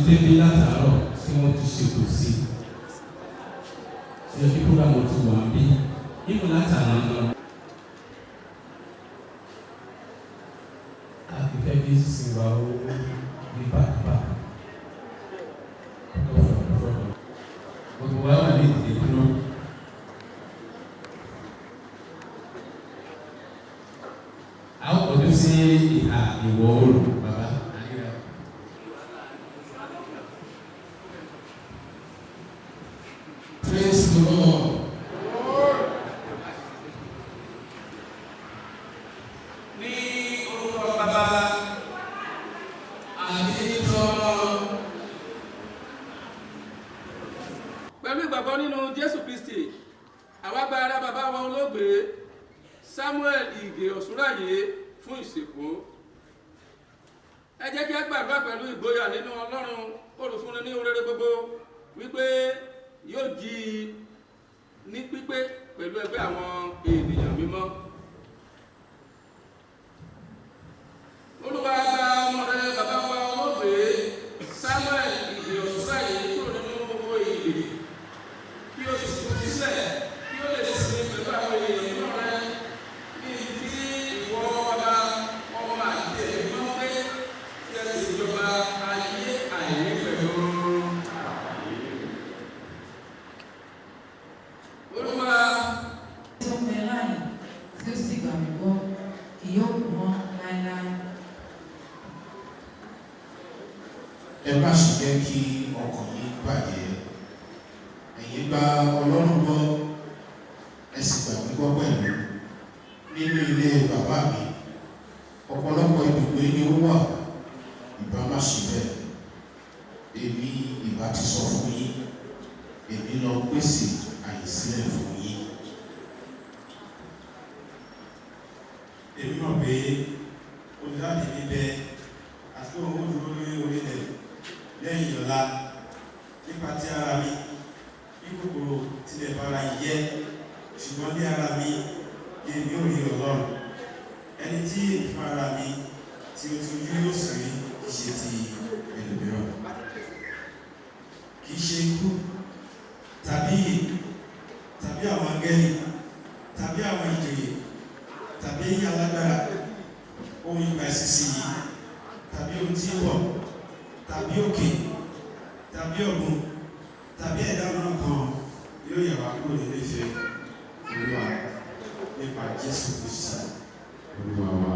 débi látàárọ̀ tí wọ́n ti ṣètò sí ṣe kí program ti wà bí ìmú látàárọ̀ náà. Àkìfẹ́ bí sísìn wa ó ní pàtàkì. Gbogbo wa wà ní ìdílé dúró. A ó kọjú sí ìhà ìwọ̀ oòrùn bàbá. Praise the Lord. Ní orúkọ bàbá àti ìjọba. Pẹ̀lú ìgbàgbọ́ nínú Jésù Kristi, àwa gba ara bàbá wa olóògbé Samuel Ige Osunrayi fún ìsìnkú. Ẹ jẹ́ kí a gbàdúrà pẹ̀lú ìgboyà nínú Ọlọ́run olùfúnni ní oréré gbogbo wípé yóò jí ní pípé pẹ̀lú ẹgbẹ́ àwọn ènìyàn mímọ́. Olúwa gba ọmọ rẹ bàbá wa olóògbé Samuel Ige Osunrayi kúrò nínú gbogbo ìdè kí o sì tún sílẹ̀ kí o lè sinmi pẹ̀lú àwọn ènìyàn mímọ́ rẹ ní tí ìwọ bàbá ọmọ àti ẹ̀mí mọ́ pé kí ẹ sì jọba ayé àìní pẹ̀lú. Olúwa tó ń bẹ láàyè tí ó sì gbà mí gbọ́ kì yóò kú mọ́ láéláé. Ẹ má ṣe jẹ́ kí ọkàn yín bàjẹ́. Ẹ̀yin gba Ọlọ́run gbọ́, ẹ sì gbà mí gbọ́ pẹ̀lú. Nínú ilé bàbá mi, ọ̀pọ̀lọpọ̀ ibùgbé ni ó wà. Ìbá má ṣe bẹ́ẹ̀. Èmi ìbá ti sọ fún yín. Èmi lọ pèsè àyè sílẹ̀ fún yín. Èmi mọ̀ pé olùdarí mi bẹ àti owó dúró lórí orílẹ̀ lẹ́yìn ọ̀la nípa ti ara mi bí kòkòrò tilẹ̀ bára yẹ ṣùgbọ́n ní ara mi èmi ò rí Ọlọ́run ẹni tí èmi fún ara mi tí ó ti ojú yóò sì rí kì í ṣe ti ẹlòmíràn kì í ṣe ikú tàbí àwọn angẹ́lì tàbí àwọn ìjòyè tàbí ẹ̀yìn alágbára ohun ìgbà ìsinsìnyí tàbí ohun tí ń bọ̀ tàbí òkè tàbí ọ̀gbun tàbí ẹ̀dá náà kan yóò yà wá kúrò nínú ìfẹ́ Olúwa nípa Jésù Kristi Olúwa wa.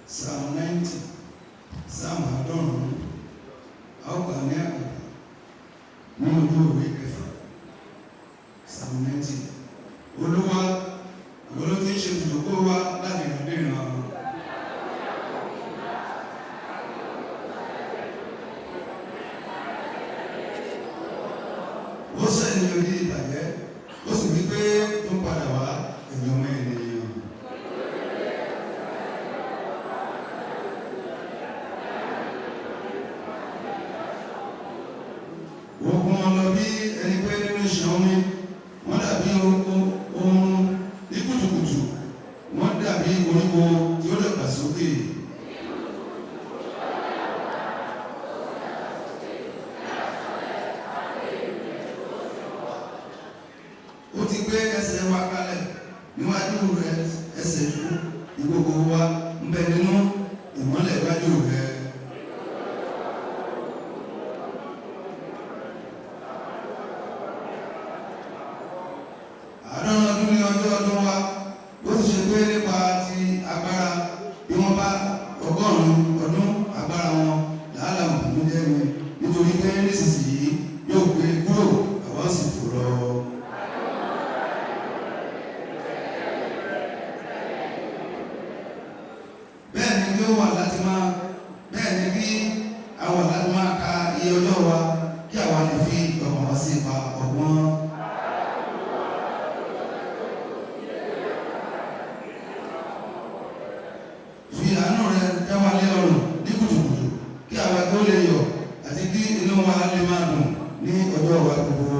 Psalm 90, Psalm àádọ́rùn-ún, a ó kà ní àkàtà ní ojú ìwé kẹfà. Psalm 90. Olúwa, ìwọ ló ti ń ṣe ìdókòwò wa láti ìrandíran. Ó sẹ́ni orí ìbàjẹ́, ó sì wí pé tó ń padà wá ẹ̀yìn ọmọ ènìyàn. Ogun wọn lọ bí ẹni pé nínú ìṣàn omi, wọ́n dàbí ohun ní kùtùkùtù, wọ́n dàbí koríko tí ó dàgbà sókè. Ó ti gbé ẹsẹ̀ wa kalẹ̀ níwájú rẹ̀, ẹsẹ̀ ìlú ìgbogbo wa ń bẹ nínú ìmọ́lẹ̀ iwájú rẹ̀. Àádọ́rùn ọdún ní ọjọ́ ọdún wa, ó sì ṣe pé nípa ti agbára bí wọ́n bá ọgọ́rùn-ún ọdún agbára wọn làálàá òkú jẹ́ mi, nítorí pé nísinsìnyí yóò gbé kúrò àwọn sì fò lọ. Bẹ́ẹ̀ ni bí ó wà láti máa bẹ́ẹ̀ ni bí àwọn láti máa ka iye ọjọ́ wa kí àwa lè fi ọkàn wá sí ipa ọgbọ́n. Fi àánú rẹ̀ tẹ́ wa lé ọrùn ní kùtùkùtù kí àwa tó lè yọ̀ àti kí inú wa lè máa dùn ní ọjọ́ wa gbogbo.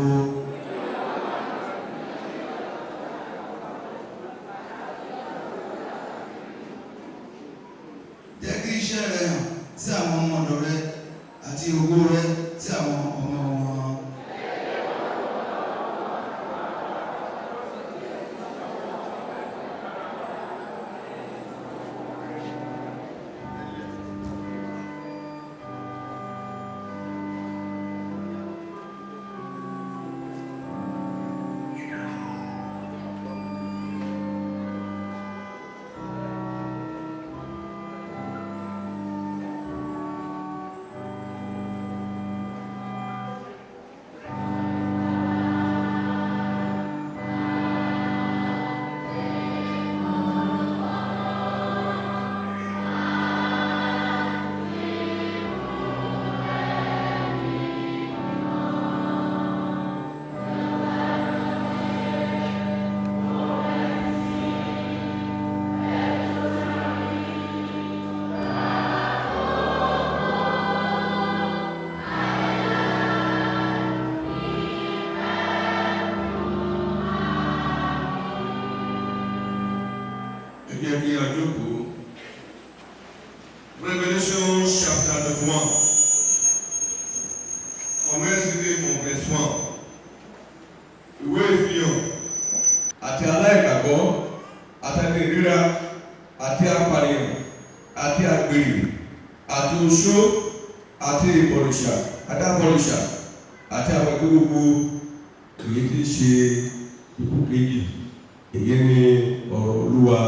Jẹ́ kí iṣẹ́ rẹ̀ hàn sí àwọn ọmọ ọ̀dọ̀ rẹ̀ àti ògo rẹ̀ sí àwọn ọmọ wọn. Revelation chapter 1. Commence mon verset 1. Ìwé ìfihàn àti aláìgbàgbọ́ àti ìríra àti apànìyàn àti àgbèrè àti oṣó àti ìbọ̀rìṣà àti abọ̀rìṣà àti àwọn ẹgbẹ́ gbogbo èyí tí ń ṣe ikú kejì. Èyí ni ọ̀rọ̀ Olúwa.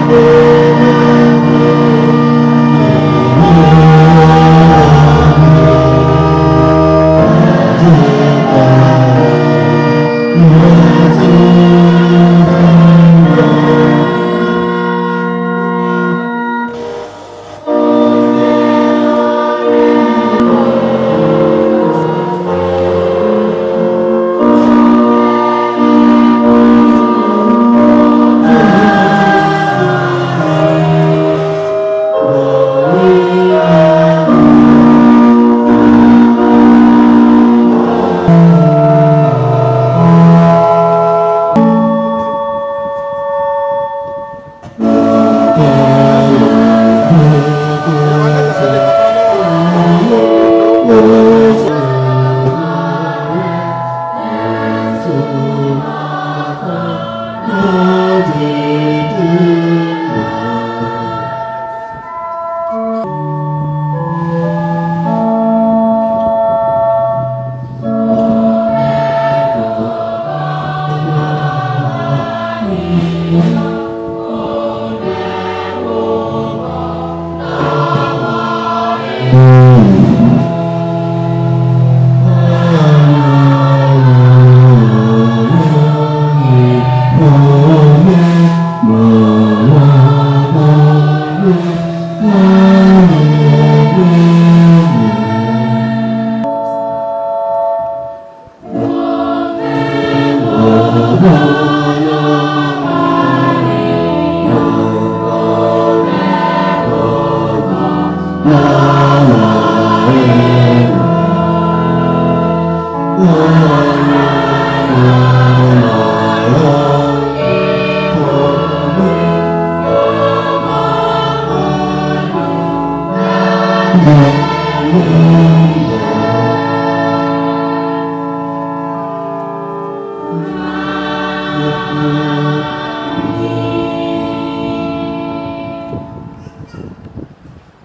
Oh,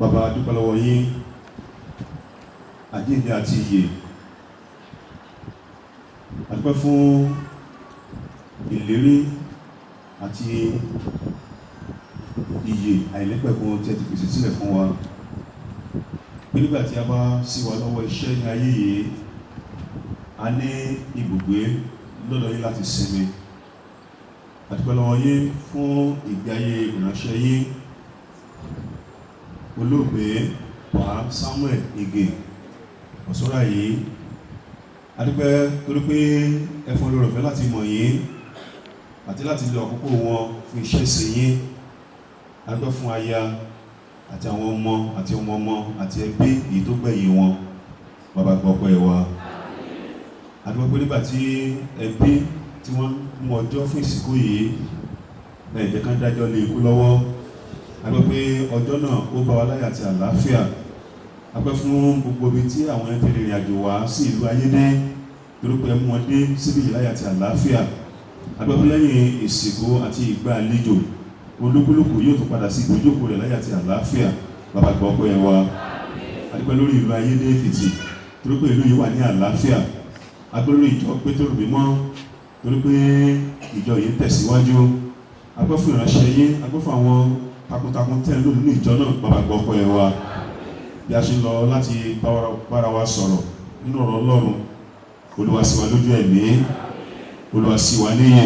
Bàbá a dúpẹ́ lọ́wọ́ yín àjíǹde àti ìyè a dúpẹ́ fún ìlérí àti ìyè àìlẹ́pẹ̀kun tí ẹ ti pèsè sílẹ̀ fún wa pé nígbà tí a bá ṣí wa lọ́wọ́ iṣẹ́ ní ayé yìí a ní ibùgbé lọ́dọ̀ yín láti sinmi a dúpẹ́ lọ́wọ́ yín fún ìgbé ayé ìránṣẹ́ yín olóògbé wà Samuel Ige Osunrayi adúpẹ́ torí pé ẹ fún olórí ọ̀fẹ́ láti mọ̀ yín àti láti lo àkókò wọn fún iṣẹ́ ìsìn yín adúpẹ́ fún aya àti àwọn ọmọ àti ọmọ ọmọ àti ẹbí èyí tó gbẹ̀yìn wọn bàbá gbọ́pẹ́ wa adúpẹ́ pé nígbà tí ẹbí tí wọ́n mú ọjọ́ fún ìsìnkú yìí ẹ jẹ́ ká dájọ́ lé ikú lọ́wọ́ àgbẹ̀ pé ọjọ́ náà ó bá wa láyé àti àlàáfíà àgbẹ̀ fún gbogbo ibi tí àwọn ẹni tẹ̀lé ìrìn àjò wá sí ìlú ayédè torí pé mú wọn dé síbi yìí láyé àti àlàáfíà àgbẹ̀ fún lẹ́yìn ìsìnkú àti ìgbà àlejò olúkúlùkù yóò tún padà sí ìgbójókòó rẹ̀ láyé àti àlàáfíà bàbá gbọ́ pé wa àgbẹ̀ lórí ìlú ayédè Èkìtì torí pé ìlú yìí wà ní àlàáfíà àgbẹ̀ lórí ìjọ Pétérù mímọ́ torí pé ìjọ yìí tẹ̀síwájú àgbẹ̀ fún ìránṣẹ́ yín àgbẹ̀ fún àwọn takuntakun tẹ́ lónìí ní ìjọ náà bàbá gbọ́ pé wa bí a ṣe lọ láti bára wa sọ̀rọ̀ nínú ọ̀rọ̀ Ọlọ́run Olúwa ṣí wa lójú ẹ̀mí Olúwa ṣí wa níyè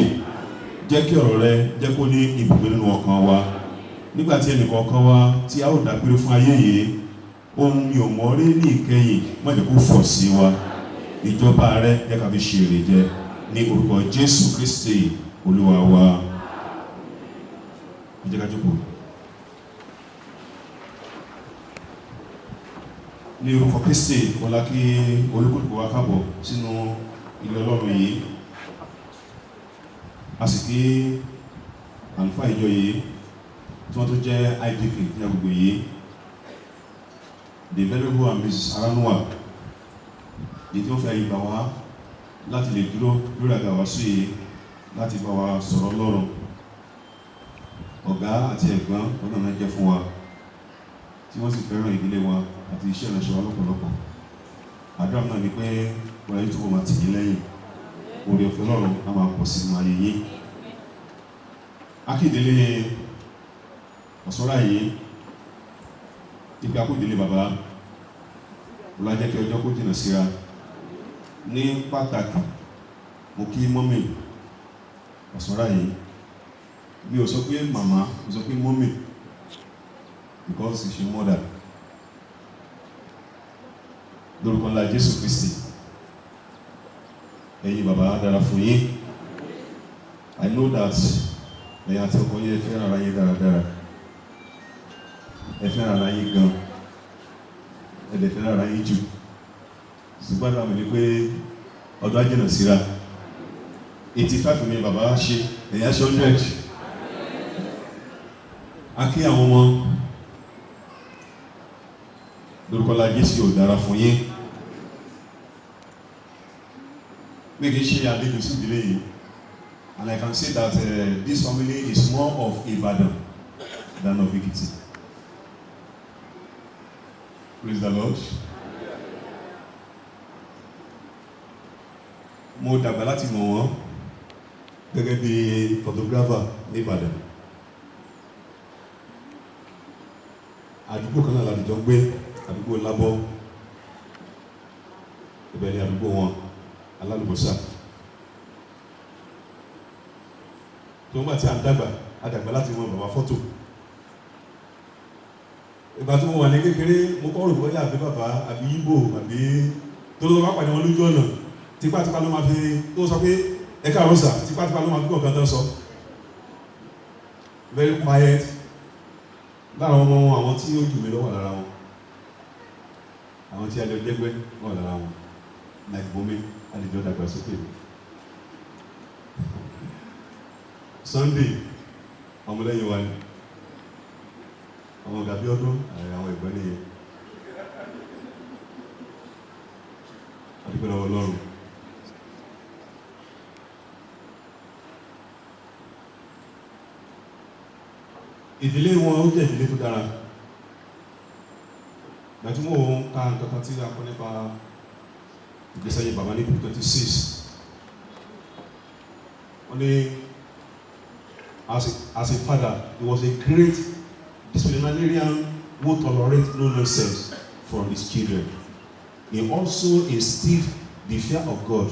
jẹ́ kí ọ̀rọ̀ rẹ jẹ́ kó ní ibùgbé nínú ọkàn wa nígbà tí ẹnìkọ̀ọ̀kan wa tí a ó dágbére fún ayé yìí ohun mi ò mọ̀ rí ní ìkẹyìn má jẹ́ kó fọ̀ sí wa ìjọba rẹ jẹ́ ká fi ṣe èrè jẹ ní orúkọ Jésù Kristi Olúwa wa ẹ jẹ́ ká jókòó. Ní orúkọ Kristi wọlá kí olúkúlùkù wa kábọ̀ sínú ilé Ọlọ́run yìí a sì kí àlùfáà ìjọ yìí tí wọ́n tó jẹ́ IDP ní agbègbè yìí the venerable and Mrs. Aranuwa èyí tí wọ́n fi àyè gbà wá láti lè dúró lórí àga wá sí yìí láti bá wa sọ̀rọ̀ Ọlọ́run ọ̀gá àti ẹ̀gbọ́n ọ̀nà náà jẹ́ fún wa tí wọ́n sì fẹ́ràn ìdílé wa àti iṣẹ́ ìrìnàṣẹ́ wa lọ́pọ̀lọpọ̀ àdúrà náà ni pé wọ́n yóò túbọ̀ máa tì yín lẹ́yìn oore ọ̀fẹ́ Ọlọ́run á máa pọ̀ sínú ayé yín akíndélé Osunrayi ibi akóndélé bàbá ọlájẹ́ kí ọjọ́ kó jìnà síra ní pàtàkì mo kí mọ́mì Osunrayi mi ò sọ pé màmá mo sọ pé mọ́mì because she's your mother lórúkọ ńlá Jésù Kristi ẹ̀yin bàbá dára fún yín I know that ẹ̀yin àti ọkọ yín ẹ fẹ́ràn ara yín dáradára ẹ fẹ́ràn ara yín gan ẹ dẹ̀ fẹ́ràn ara yín jù ṣùgbọ́n àwọn mi ni pé ọdún ajínà síra 85 ni bàbá ṣe ẹ̀yin aṣọ 100 a kí àwọn ọmọ lórúkọ ńlá Jésù yóò dára fún yín pé kìí ṣe àlejò sí ìdílé yìí and I can say that this family is more of Ibadan than of Ekiti. Praise the Lord. Mo dàgbà láti mọ̀ wọ́n gẹ́gẹ́ bí photographer ní Ìbàdàn. Àdúgbò kan náà làdìjọ gbé àdúgbò Lábọ́ ibẹ̀ ni àdúgbò wọn Alálùbọ́sà. tó ń bá tí a ń dàgbà láti wọn bàbá fọ́tò ìgbà tí mo wà ní kékeré mo kọ́ rò bóyá àbí bàbá àbí Ìgbò àbí tó ló bá pàdé wọn lójú ọ̀nà tipátipá ló máa fi tó sọ pé ẹ káàárọ̀ sà tipátipá ló máa fi kọ̀ọ̀kan tó sọ very quiet lára ọmọ wọn àwọn tí ó jù mí lọ́wọ́ lára wọn àwọn tí a lè jẹ́gbẹ́ wọ́n lára wọn like bomi àlejò dàgbàsókè. Sunday ọmọlẹ́yìn wa ni àwọn gàbí ọdún àwọn ìgbẹ́ nìyẹn. Adúgbò lọ́wọ́ Ọlọ́run. Ìdílé wọn ó jẹ́ ìdílé tó dára. Gbàtúmọ̀ òun ká nǹkan tí a kọ́ nípa ìgbésẹ̀ yìí bàbá ní 26. Wọ́n ní as a father, he was a great disciplinarian who tolerated no nonsense from his children. He also instilled the fear of God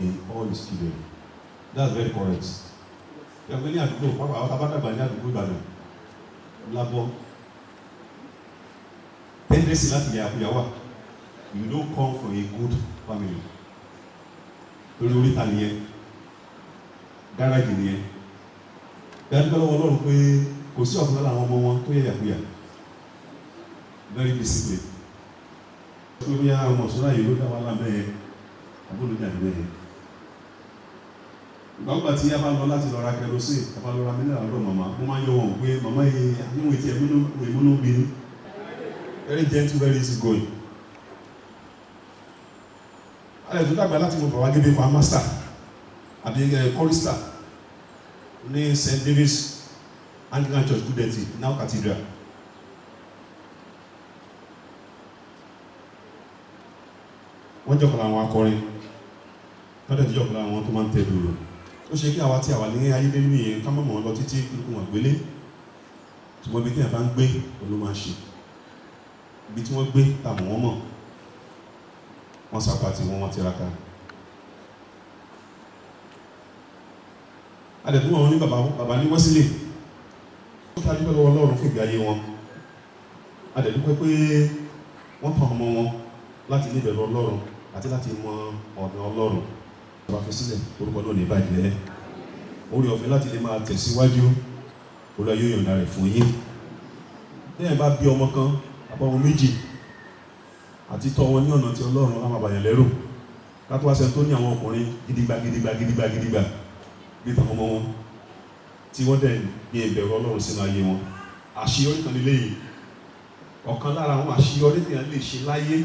in all his children. That's very correct. Ní àdúgbò pápá àwọn abádàgbà ní àdúgbò Ìbàdàn lábọ́ tendency láti yà àkúyàwó. You don't come from a good family. Lórí oríta nìyẹn, gáràjì nìyẹn. Dájúgbà lọ́wọ́ Ọlọ́run pé kò sí ọ̀kan lára àwọn ọmọ wọn tó yẹ yàkúyà. Very disciplined. Ó bí àwọn Osunrayi ló dá wà lábẹ́ àbúlójà ìwé. Ìgbàgbà tí a bá lọ láti lọ ra kerosene, a bá lọ ra mineral lọ màmá, mo máa ń yọ wọn pé màmá yìí àníwò tí ìmúnú bí ní. Very gentle, very easy going. Alẹ́ tó dàgbà láti mọ̀ bàbá gébé pa master àbí chorister ní St. David's Anglican Church Kudeti, now Cathedral. Wọ́n jọ̀kọ̀lá àwọn akọrin, wọ́n dẹ̀ jọ̀kọ̀lá àwọn tó máa ń tẹ̀lú rẹ̀. Ó ṣe kí àwa tí àwa ní ayé nínú yẹn ká mọ̀ mọ̀ lọ títí kúrúkú wọn gbélé. Ṣùgbọ́n ibi tí a bá ń gbé olú máa ń ṣe. Ibi tí wọ́n gbé tàbí wọ́n mọ̀. Wọ́n sàpá tí wọ́n tiraka. Adẹ̀tún wọn ní bàbá ní Wesley. Ó ká dúpẹ́ lọ́wọ́ Ọlọ́run fún ìgbé ayé wọn. Adẹ̀dúpẹ́ pé wọ́n tàn ọmọ wọn láti ní ìbẹ̀rù Ọlọ́run àti láti mọ ọ̀nà Ọlọ́run. Bàbá fi sílẹ̀ orúkọ náà ní ìbàjẹ́. Orí ọ̀fẹ́ láti lè máa tẹ̀síwájú. Olúwa yóò yọ̀ǹda rẹ̀ fún yín. Tẹ́yìn bá bí ọmọ kan àbọ̀ ọmọ méjì àti tọ́ wọn ní ọ̀nà tí Ọlọ́run á máa bàyàn lẹ́rù. Ká tó wá ṣe tó ní àwọn ọkùnrin gidigba bí tàwọn ọmọ wọn tí wọ́n dẹ̀ ní ìbẹ̀rù Ọlọ́run sínú ayé wọn. Àṣeyọrí kan nílé yìí. Ọ̀kan lára àwọn àṣeyọrí tí a lè ṣe láyé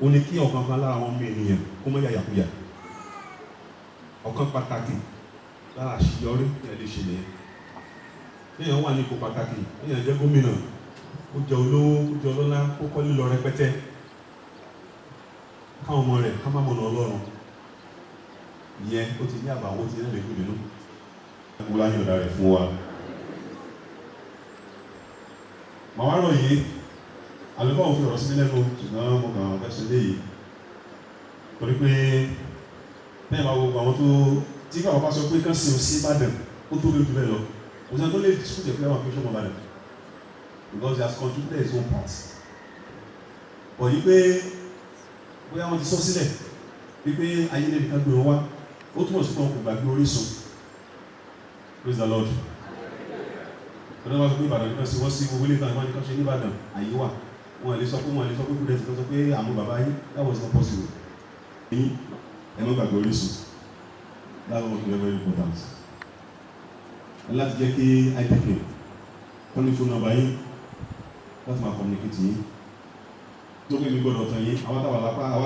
ó ní kí ọ̀kan kan lára àwọn ọmọ ènìyàn kó mọ́ yàyàkúyà. Ọ̀kan pàtàkì lára àṣeyọrí tí a lè ṣe nìyẹn. Èèyàn wà ní ipò pàtàkì, èèyàn jẹ́ gómìnà, ó jẹ́ olówó, ó jẹ́ ọlọ́lá, ó kọ́ lílọ rẹpẹtẹ. Káwọn ọmọ rẹ̀ ká má mọ̀nà Ọlọ́run. Ìyẹn ó ti ní àbàwọ́ ti nílẹ̀ ìlú nínú. Mo láyé ọ̀dà rẹ̀ fún wa. Màá rọ̀ yìí, àlùfáà òfin ọ̀rọ̀ sí mi lẹ́nu ṣùgbọ́n mo kàn án fẹ́ ṣe léyìí. Torí pé bẹ́ẹ̀ máa gbogbo àwọn tó tí káwọn bá sọ pé kán sin sí Ìbàdàn ó tó lójú bẹ́ẹ̀ lọ. Kò sẹ́ni tó lè discute ẹ̀fẹ́ àwọn akéṣọ́ ọmọ Ìbàdàn. Because he has contributed his own part. Bọ̀ yí pé bóyá wọ́n ti sọ sílẹ̀ wípé ayé lè nìkan gbé wọn wá, ó túnmọ̀ sí pé wọn kò gbàgbé orísun. Praise the Lord. Ọ̀dọ́ wa sọ pé Ìbàdàn nìkan sí wọ́n sí gbogbo ilé ìtàn ìwọ́n nìkan ṣe ní Ìbàdàn àyè wà. Wọ́n lè sọ pé kúrẹ́ ti sọ pé àmú bàbá yín, that was not possible. Ẹ̀yin ẹ̀ ló gbàgbé orísun. That was very very important. Ẹ láti jẹ́ kí IDP wọ́n ní fóònù ọba yín láti máa communicate yín. Tó gbé mi gbọ́dọ̀ tán yín, àwọn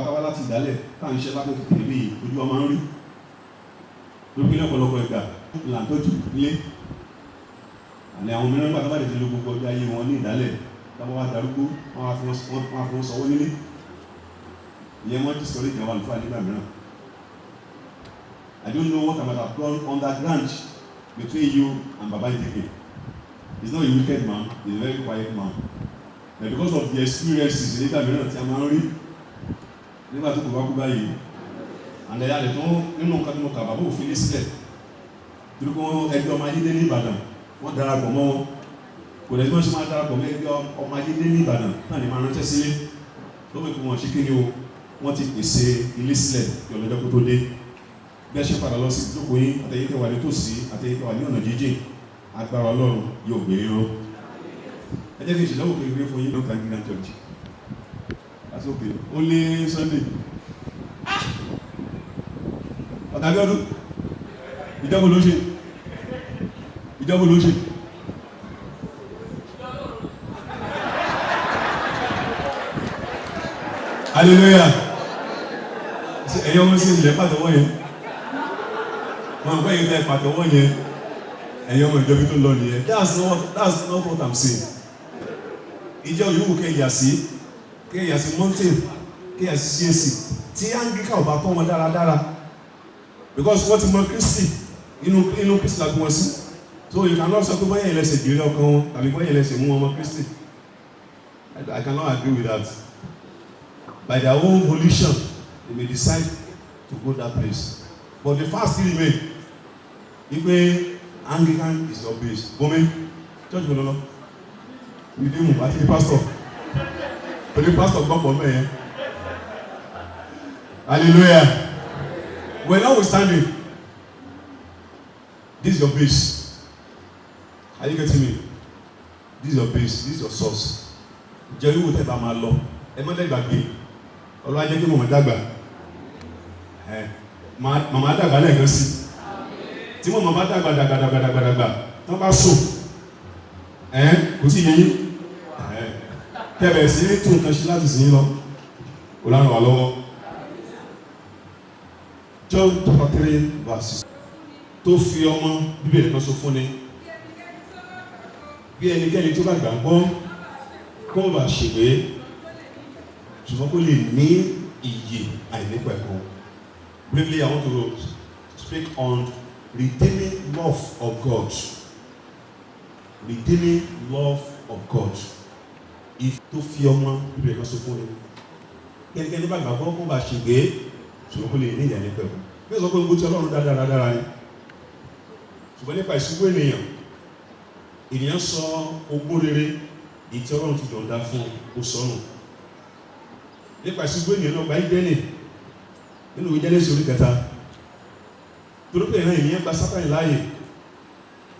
táwa láti ìdálẹ̀ táà ń ṣe lápò kékeré bí ojú ọmọ ń rí. Lópin ọ̀pọ̀lọpọ̀ ìgbà là ń tọ́jú ilé. Àní àwọn mìíràn gbà tó bá lè ti lo gbogbo ọjọ́ ayé wọn ní ìdálẹ̀ táwọn wá darúgbó wọ́n á fi wọn sanwó nílé. Ìyẹn wọ́n discourage àwọn àlùfáà nígbà mìíràn. I don't know what I might have done underground between you and Baba Ideke. He's not a wicked man, he's a very quiet man. But because of the experiences nígbà mìíràn tí a máa ń rí nígbà tó kò bá kú báyìí, and ẹ̀yà rẹ̀ tó nínú nǹkan tó mọ̀ kà bàbá òfin ní sílẹ̀. Torí pé wọ́n ẹgbẹ́ ọmọ ayé dé ní Ìbàdàn, wọ́n darapọ̀ mọ́ wọn. Kò lẹ́sí wọ́n ṣe máa darapọ̀ mọ́ ẹgbẹ́ ọmọ ayé dé ní Ìbàdàn náà ni máa rántẹ́ sílé. Tó wẹ̀ pé wọ́n ṣe kíni o, wọ́n ti pèsè ilé sílẹ̀ kí ọlọ́jọ́ kó tó dé. Bí ẹ ṣe padà lọ sí ìjókòó yín, àtẹ̀yìntẹ̀ wà ní tòsí, àtẹ̀yìntẹ̀ wà ní ọ̀nà jíjìn, agbára Ọlọ́run yóò gbé ró. Ẹ jẹ́ kí n ṣèlérí kékeré fún yín lókè Anglican Church. It's okay. Only Sunday. Ọ̀tà bí ọdún. Ìjọba ló ṣe. Ìjọba ló ṣe. Hallelujah. Ẹ̀yin ọmọ sí ilẹ̀ pàtẹ́wọ́ yẹn. Wọ́n gbọ́ yìí tẹ́ pàtẹ́wọ́ yẹn. Ẹ̀yin ọmọ ìjọba tó lọ nìyẹn. That's not what I'm saying. Ìjọ yòówù kẹ́yà sí mountain, kẹ́yà sí CAC. Tí Anglican ọba kọ́ wọn dáradára. Because wọ́n ti mọ Kristi inú Kristi láti wọ́n sí. So you cannot sọ pé bọ́yẹ̀ ẹlẹ́sẹ̀ dìrí ọkàn wọn tàbí bọ́yẹ̀ ẹlẹ́sẹ̀ mú ọmọ Kristi. I cannot agree with that. By their own volition, they may decide to go that place. But the fact still remain. If Anglican is your base, Gome, church Bololo, you didn't move. I think the pastor. But the pastor got for me. Hallelujah. We're now standing. This is your base. Are you getting me? This is your base. This is your source. Jerry will tell my law. Emmanuel Bagby. Ọlọ́run ajẹ́ kí mọ̀mọ́ dàgbà màmá dàgbà lẹ́ẹ̀kan sí tí mọ̀mọ́ bá dàgbà tán bá sùn kò sí yẹyí kẹbẹ̀ sí ní tún nǹkan ṣe láti sìn lọ Ọlọ́run wà lọ́wọ́. John chapter 3 verse 6 tó fi ọmọ bíbélì kan sọ fún ni bí ẹnikẹ́ni tó bá gbàgbọ́ kó bá ṣègbé ṣùgbọ́n kó lè ní iyè àìnípẹ̀kun. Briefly, I want to speak on redeeming love of God. Redeeming love of God. If tó fi ọmọ bíbélì kan sọ fún ni ẹnikẹ́ni bá gbàgbọ́ kó bá ṣègbé ṣùgbọ́n kó lè ní iyè àìnípẹ̀kun. Bí ó sọ pé gbogbo tí Ọlọ́run dáradára ni ṣùgbọ́n nípa ìṣubú ènìyàn sọ ogbó rere èyí tí Ọlọ́run ti yọ̀ǹda fún ó sọnù. Nípa ìṣubú ènìyàn náà gba ìdẹ́nì nínú Genesis orí 3 torí pé ìran ènìyàn gba Sátánì láàyè.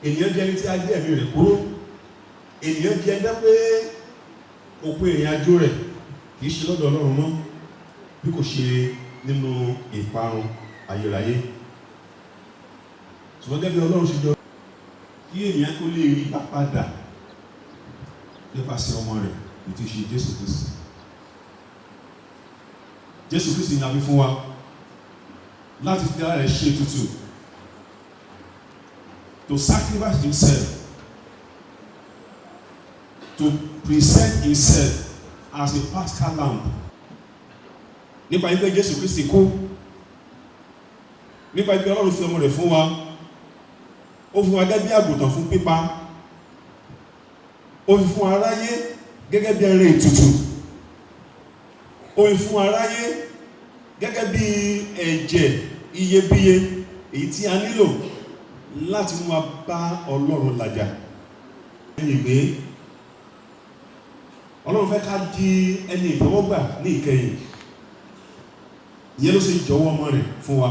Ènìyàn jẹ́ ẹni tí a gbé ẹ̀mí rẹ̀ kúrò. Ènìyàn jẹ́ ẹni pé òpin ìrìn àjò rẹ̀ kìí ṣe lọ́dọ̀ Ọlọ́run mọ́ bí kò ṣe nínú ìparun ayérayé. Ṣùgbọ́n gẹ́gẹ́ bí Ọlọ́run ṣe jọ kí ènìyàn kó lè rí bá padà nípasẹ̀ ọmọ rẹ̀ ètò ìṣe Jésù Kristi. Jésù Kristi ní a fi fún wa láti fi ara rẹ̀ ṣe ètùtù, to sacrifice himself, to present himself as a paschal lamb. Nípa ìgbé Jésù Kristi kú, nípa ìgbé Ọlọ́run fi ọmọ rẹ̀ fún wa, ó fún wa gẹ́gẹ́ bí àgùntàn fún pípa, ó fi fún aráyé gẹ́gẹ́ bí ẹran ètùtù, ó fi fún aráyé gẹ́gẹ́ bí ẹ̀jẹ̀ iyebíye èyí tí a nílò láti mú wa bá Ọlọ́run làjà. Ẹ̀yìn pé Ọlọ́run fẹ́ ká di ẹni ìtẹ́wọ́gbà ní ìkẹyìn, ìyẹn ló ṣe jọ̀wọ́ ọmọ rẹ̀ fún wa.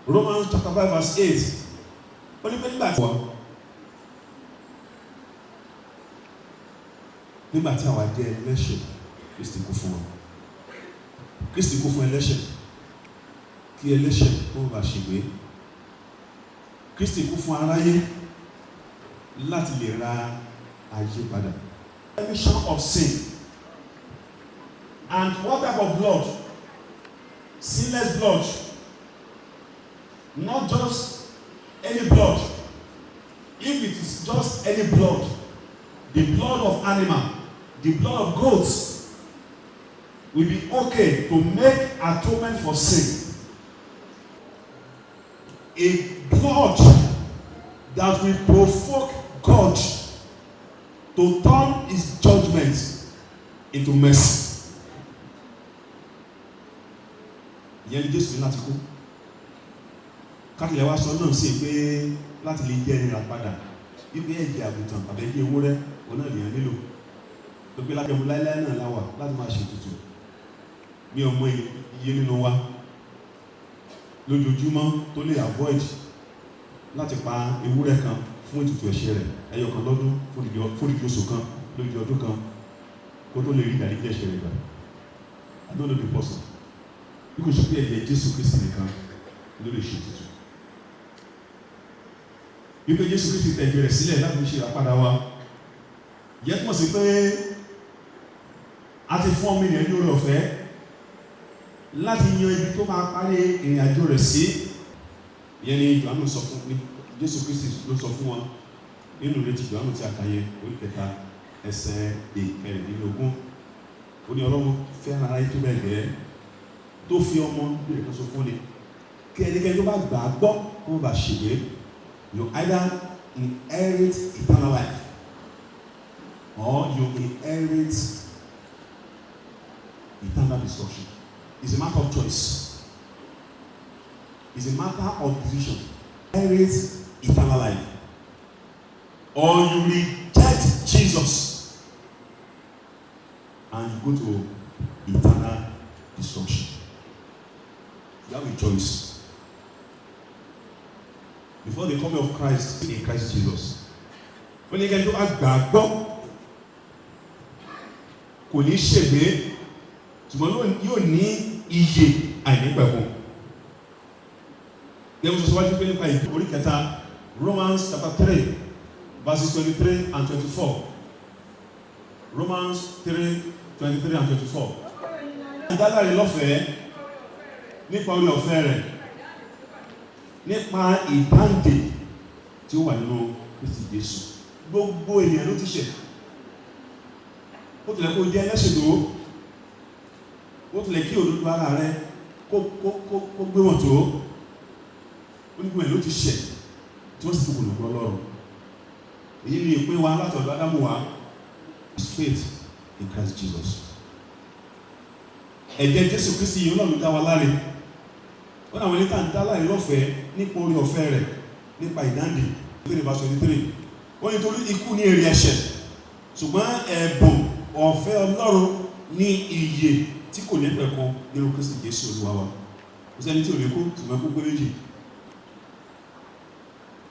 Romans chapter 5 verse 8 ó ní pé nígbà tí àwa jẹ́ ẹlẹ́ṣẹ̀ Kristi kú fún wa. Kristi kú fún ẹlẹ́ṣẹ̀ kí ẹlẹ́ṣẹ̀ kó bá ṣègbé. Kristi kú fún aráyé láti lè ra ayé padà. Remission of sin. And what type of blood? Sinless blood. Not just any blood. If it is just any blood, the blood of animal, the blood of goats will be okay to make atonement for sin. A blood that will provoke God to turn his judgment into mercy. Ìyẹn ni Jésù láti kú. Káàkiri wa sọ náà sí pé láti lè jẹ́ ìrìn àpadà wípé ẹ̀jẹ̀ àgùntàn àbẹ̀ bí ewúrẹ́ òun náà lèèyàn nílò. Gbogbo lájọmú láíláí náà láwà láti máa ṣètùtù. Ní ọmọ iye nínú wa lójoojúmọ́ tó lè avoid láti pa ewúrẹ́ kan fún ètùtù ẹ̀ṣẹ̀ rẹ̀ ẹyọ kan lọ́dún fún ìdí oṣù kan lójú ọdún kan kó tó lè rí ìdáríjì ẹ̀ṣẹ̀ rẹ̀ gbà. I don't know the person. Bí kò ṣe pé ẹ̀jẹ̀ Jésù Kristi nìkan ló lè ṣe tuntun. Bí pé Jésù Kristi tẹ̀ ẹ̀jẹ̀ rẹ̀ sílẹ̀ láti fi ṣe ìràpadà wa. Yẹ túmọ̀ sí pé a ti fún ọmọ ènìyàn ní oore ọ̀fẹ́ láti yan ibi tó máa parí ìrìn àjò rẹ̀ sí. Ìyẹn ni Jòhánù sọ fún ní Jésù Kristi ló sọ fún wọn nínú ìrètí Jòhánù tí a kà yẹn orí kẹta ẹsẹ̀ ìkẹrìndínlógún. Ó ní Ọlọ́run fẹ́ràn aráyé tó bẹ́ẹ̀ gẹ́ tó fi ọmọ bíi kan sọ fún ni kí ẹnikẹ́ni tó bá gbà á gbọ́ kó má bàa ṣègbé. You either inherit eternal life or you inherit eternal destruction. It's a matter of choice. It's a matter of decision. Inherit eternal life or you reject Jesus and you go to eternal destruction. You have a choice. Before the coming of Christ in Christ Jesus. When you get to gbàgbọ́ kò ní ṣègbé ṣùgbọ́n yóò ní iye àìnípẹ̀kun. Gẹ́gẹ́ bí sọ́wọ́n ti pé nípa ìdí orí kẹta Romans chapter 3 verses 23 and 24. Romans 3, 23 and 24. Ìdáláre lọ́fẹ̀ẹ́ nípa orí ọ̀fẹ́ rẹ̀ nípa ìdáǹdè tí ó wà nínú Kristi Jésù. Gbogbo ènìyàn ló ti ṣẹ̀. Ó tilẹ̀ kó jẹ́ ẹlẹ́ṣẹ̀ tó. Ó tilẹ̀ kí òdodo ara rẹ̀ kó gbé wọn tó. Ó ní gbogbo ènìyàn ló ti ṣẹ̀ tí wọ́n sì fi kùnà gbọ́ Ọlọ́run. Èyí ni ìpín wa látọ̀dọ̀ Ádámù wa is faith in Christ Jesus. Ẹ̀jẹ̀ Jésù Kristi yìí Ọlọ́run dá wa láre. Ó náà wọ́n ní ká ń dá láre lọ́fẹ̀ẹ́ nípa orí ọ̀fẹ́ rẹ̀ nípa ìdáǹdè. Ìwé verse 23. Ó ní torí ikú ní èrè ẹ̀ṣẹ̀. Ṣùgbọ́n ẹ̀bùn ọ̀fẹ́ Ọlọ́run ní ìyè tí kò ní pẹ̀kun nínú Kristi Jésù Olúwa wa. Kò sẹ́ni tí ò lè kú ṣùgbọ́n kú pé méjì.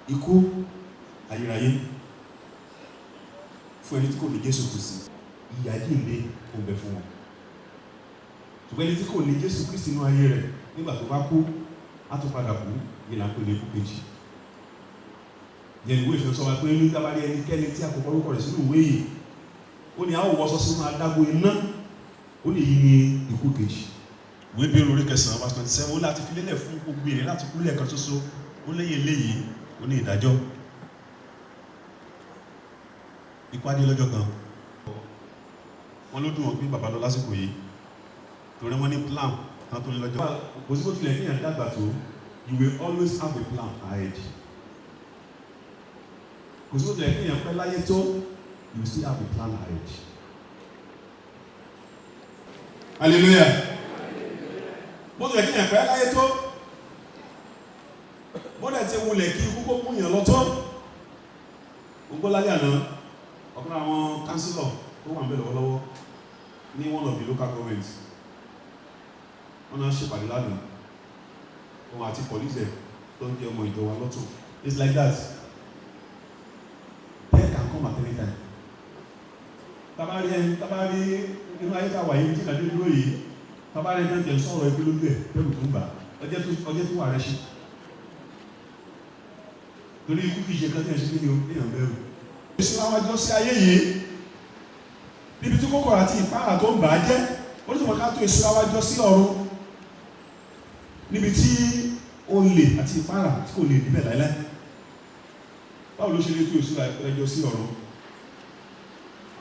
Ikú ayérayé fún ẹni tí kò ní Jésù Kristi. Ìyà jíǹde kò bẹ fún wọn. Ṣùgbọ́n ẹni tí kò ní Jésù Kristi nínú ayé rẹ̀ nígbà tó bá kú á tún padà kú yìí là ń pè ní ikú kejì. Yẹn ìwé ìfẹ́ sọ wá pé ní dábàá rí ẹnikẹ́ni tí a kò kọ́rúkọ rẹ̀ sínú ìwé yìí ó ní a ó wọṣọ sínú adágún iná ó ní yìí ní ikú kejì. Ìwé Hébérù orí 9 verse 27 ó láti fi lélẹ̀ fún gbogbo ènìyàn láti kú lẹ́ẹ̀kan ṣoṣo ó léyìn eléyìí ó ní ìdájọ́. Ikú adé lọ́jọ́ kan wọ́n ló dùn wọn pé bàbá lọ lásìkò yìí torí wọ́n ní plan tán tó ní lọ́jọ́. Kò sí bó tilẹ̀ ní ìyàndàgbà tó you will always have a plan ahead. Kò sí bó tilẹ̀ ní ìyànpẹ́ láyé tó you will still have a plan ahead. Hallelujah. Bó tilẹ̀ ní ìyànpẹ́ láyé tó bó dẹ̀ ti wulẹ̀ kí ikú kó mú yàn lọ́tọ́. Gbogbo láyé àná ọ̀pọ̀ àwọn kánsílọ̀ tó wà ń bẹ̀ lọ́wọ́lọ́wọ́ ní one of the local governments wọ́n náà ṣèpàdé lánàá wọn àti pọ̀lísẹ̀ tó ń jẹ́ ọmọ ìjọba lọ́tún. It's like that. Death can come at any time. Tabari inú ayé káwà yìí tí kàdé dúró yìí tabari náà jẹ́ sọ̀rọ̀ ẹgbẹ́ lójú ẹ̀ bẹ́ẹ̀ tó ń bà ọjọ́ tó wà rẹ̀ ṣe. Torí ikú kìí ṣe kan tí ẹ̀ ṣe nínú èèyàn bẹ̀rù. Ìṣúná wájọ́ sí ayé yìí níbi tí kòkòrò àti ìpára tó ń bà á jẹ́ ó ní sọ̀rọ̀ ká tó ìṣúná wájọ́ sí ọ̀run níbi tí olè àti ìpára tí kò lè níbẹ̀ láíláí. Báwo ló ṣe lè tó ìṣúná ẹjọ́ sí ọ̀run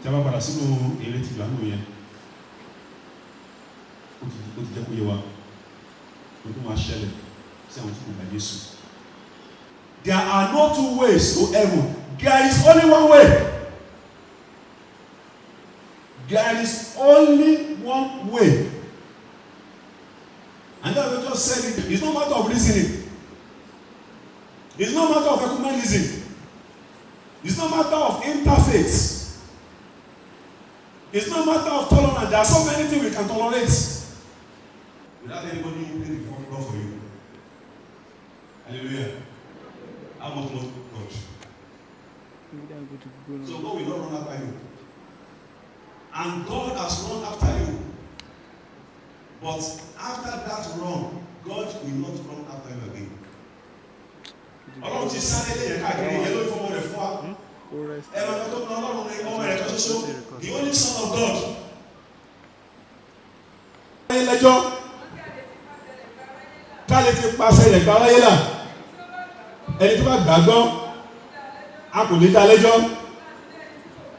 tí a bá padà sínú èrè ti ìgbàanú yẹn ó ti jẹ́ kó yé wa ó tó máa ṣẹlẹ̀ sí àwọn tó kò gbà Jésù. There are no two ways to heaven. There is only one way. There is only one way. And that's what I just said. It's not a matter of reasoning. It's not a matter of ecumenism. It's not a matter of interfaith. It's not a matter of tolerance. There are so many things we can tolerate without anybody opening the front door for you. Hallelujah. How much more God? So God will not run after you. and God has run after you. But after that run, God will not run after you again. Ọlọ́run ti sáré lẹ́yìn káàkiri yẹn ló fọwọ́ rẹ̀ fún wa. Ẹ̀rọ tó ń Ọlọ́run ní ọmọ rẹ̀ kan ṣoṣo, the only son of God. Lẹ́jọ́ ká lè ti pàṣẹ rẹ̀ gba aráyé là. Ẹni tó bá gbàgbọ́, a kò lè dá lẹ́jọ́.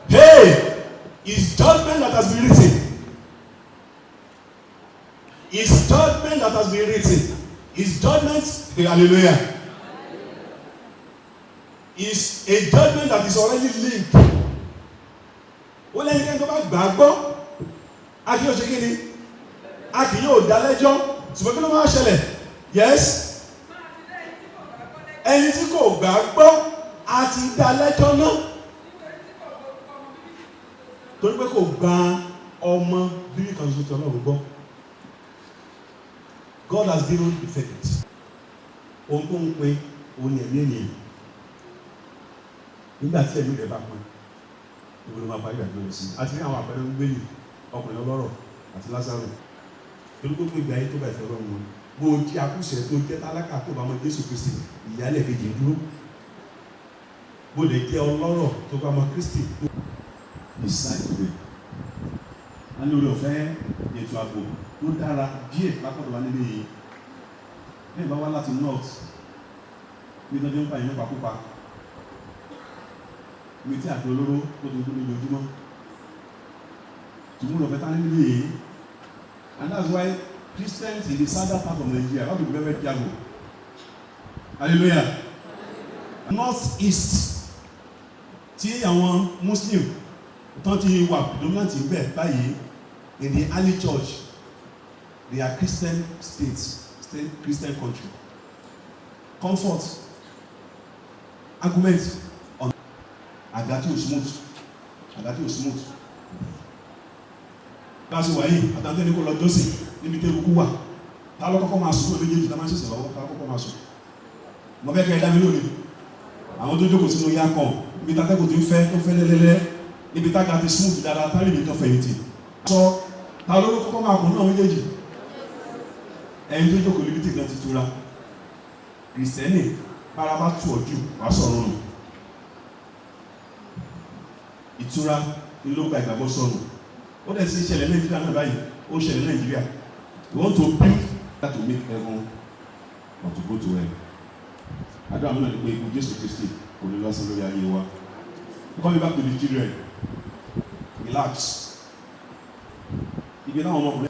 Hey, it's judgment that has been written. It's judgment that has been written. It's judgment, hallelujah. It's a judgment that is already linked. Ó lẹ́yìn kẹ́kẹ́ tó bá gbàgbọ́, a kì yóò ṣe kí ni? A kì yóò dá lẹ́jọ́. Ṣùgbọ́n kí ló máa ṣẹlẹ̀? Yes. Ẹni tí kò gbàgbọ́, a ti dá lẹ́jọ́ náà. Torí pé kò gba ọmọ bíbí kan ṣoṣo tí Ọlọ́run gbọ́. God has given the verdict. Ohun tó ń pe òun ẹ̀mí ènìyàn. Nígbà tí ẹ̀mí rẹ̀ bá pín, ìwé ló máa parí ìgbàgbọ́ rẹ̀ sí. Àti ní àwọn àpẹẹrẹ ń gbélé ọkùnrin ọlọ́rọ̀ àti Lásárù. Torí pé ìgbà ayé tó bá ìfẹ́ Ọlọ́run wọn. Bó o jí akúṣẹ̀ tó jẹ́ tálákà tó bá mọ Jésù Kristi, ìyálẹ̀ kejì dúró. Bó lè jẹ́ ọlọ́rọ̀ tó bá mọ Kristi. Ìsáìdì a ní orí ọ̀fẹ́ ètò ààbò tó dára díẹ̀ lápọ̀dọ̀ wa nílé yìí. Bẹ́ẹ̀ bá wá láti north ní tọ́jú ń pa ìyẹn pakópa ní tí àti olóró tó ti dúró lójoojúmọ́. Tùmúrò ọ̀fẹ́ tá nílé yìí, and that's why Christians in the southern part of Nigeria have to be very careful. Hallelujah. North east tí àwọn Muslim tó ti wà predominant ń bẹ̀ báyìí in the early church they are Christian states, Christian country. Comfort, argument on àgàtí ò smooth. Láti wáyé àtàntẹ́ ní kò lọ jọ́sìn níbi tí eruku wà. Ta ló kọ́kọ́ máa sùn lórí méjèèjì tá máa ń ṣẹ̀ṣẹ̀ lọ́wọ́, ta ló kọ́kọ́ máa sùn. Mo fẹ́ kẹ́ ẹ dá mi lónìí. Àwọn tó jókòó sínú yá kan níbi tátẹ́kùn tó ń fẹ́ tó fẹ́ lẹ́lẹ́lẹ́ níbi tága ti smooth dáadáa tá lè ní tó fẹ̀yìntì. Sọ ta ló kọ́kọ́ máa kùn náà méjèèjì. Ẹni tó jókòó níbi tí kan ti tura. Kìrìsìtẹ́nì bára bá tù ọ̀jù wá sọ̀rọ̀ nù. Ìtura ni ló gba ìgbàgbọ́ sọ̀rọ̀. Ó dẹ̀ sí ìṣẹ̀lẹ̀ Nàìjíríà náà báyìí, ó ṣẹlẹ̀ Nàìjíríà. We want to build that to make heaven or to go to hell. Àdúrà mi náà ni pé ikú Jésù Kristi kò ní lọ́sàn lórí ayé wa. Coming back to the children, relax. Ibi náà ọmọkùnrin,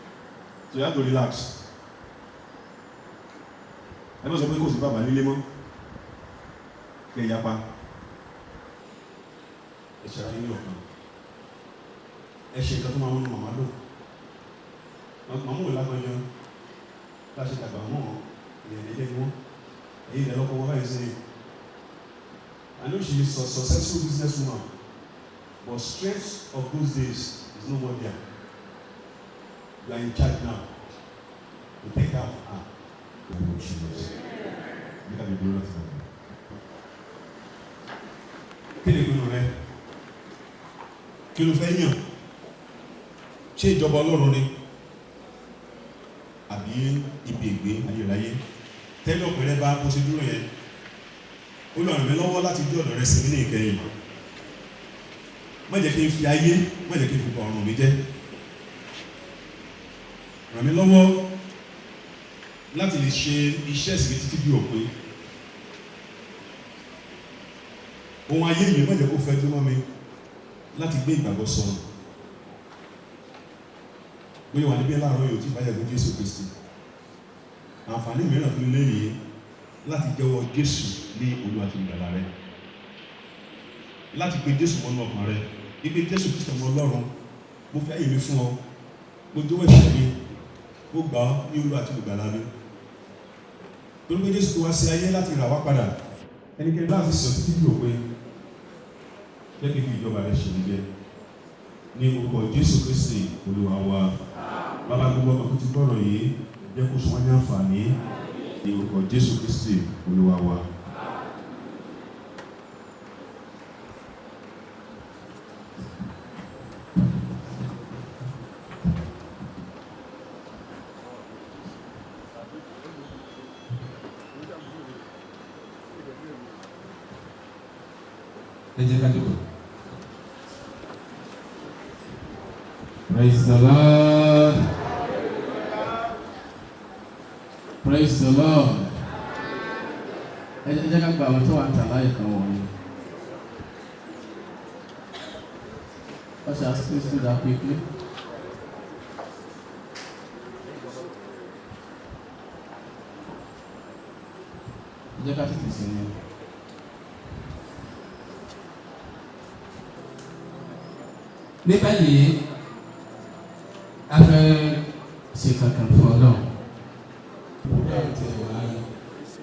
so you have to relax. Ẹ bá sọ pé kò sí bàbá nílé mọ́, kẹ́ ẹ yapa. Ẹ ṣe ara yín ní ọ̀kan. Ẹ ṣe nǹkan tó máa ń mú màmá lò. Màmá òun lágbọ́njọ́, tá a ṣe dàgbà mọ́ ìyẹn ẹ̀jẹ̀ ni wọ́n. Èyí ìdẹ̀ lọ́kọ̀ wọ́n báyìí sí. I know she is a successful businesswoman, but strength of those days is no more there. You are in charge now. You take care of her. You are what she is. Look at the glory of God. Kí ni ìpinnu rẹ? Kí ló fẹ́ yàn? Ṣé ìjọba Ọlọ́run ni? Àbí ibi ìgbé ayérayé? Tẹ́lẹ̀ ọ̀pẹ̀rẹ̀ bá bó ṣe dúró yẹn. Ó lọ ràn mí lọ́wọ́ láti dé ọ̀dọ̀ rẹ sí ní ìkẹyìn. Má jẹ́ kí n fi ayé, má jẹ́ kí n fi ọ̀run mi jẹ́. Ràn mí lọ́wọ́ láti lè ṣe iṣẹ́ ìsìn títí bí òpin. Ohun ayé mi má jẹ́ kó fẹ́ tó mọ́ mi láti gbé ìgbàgbọ́ sọ̀rọ̀. Bóyá wà níbí láàárọ̀ yóò tí báyà gbé Jésù Kristi. Àǹfààní mìíràn fún ilé yìí láti jẹ́wọ́ Jésù ní Olúwa àti ìgbàlà rẹ. Láti pe Jésù mọ́nú ọkàn rẹ. Ipe Jésù Kristi ọmọ Ọlọ́run, mo fi ayé mi fún ọ. Mo jẹ́wọ́ ẹ̀ṣẹ̀ mi. Mo gbà ọ́ ní Olúwa àti ìgbàlà mi. Torí pé Jésù tó wá sí ayé láti rà wá padà. Ẹnikẹ́ni láti sọ títí bí òpin. Jẹ́ kí n fi ìjọba rẹ̀ ṣe níbẹ̀. Ní orúkọ Jésù Kristi Olúwa wa. Bàbá gbogbo ọkọ̀ tó ti gbọ́rọ̀ yìí jẹ́ kó sọ wọ́n ní àǹfààní. Ní orúkọ Jésù Kristi Olúwa wa. Praise the Lord. Praise the Lord. Ẹ jẹ́ ká gba àwọn tó wà ń tà láyé kan wọ̀nyí. Let's ask please do that quickly. Ẹ jẹ́ ká tètè sí ni. Nípa yìí, a fẹ́ ṣe kankan fún Ọlọ́run. Program ti wà á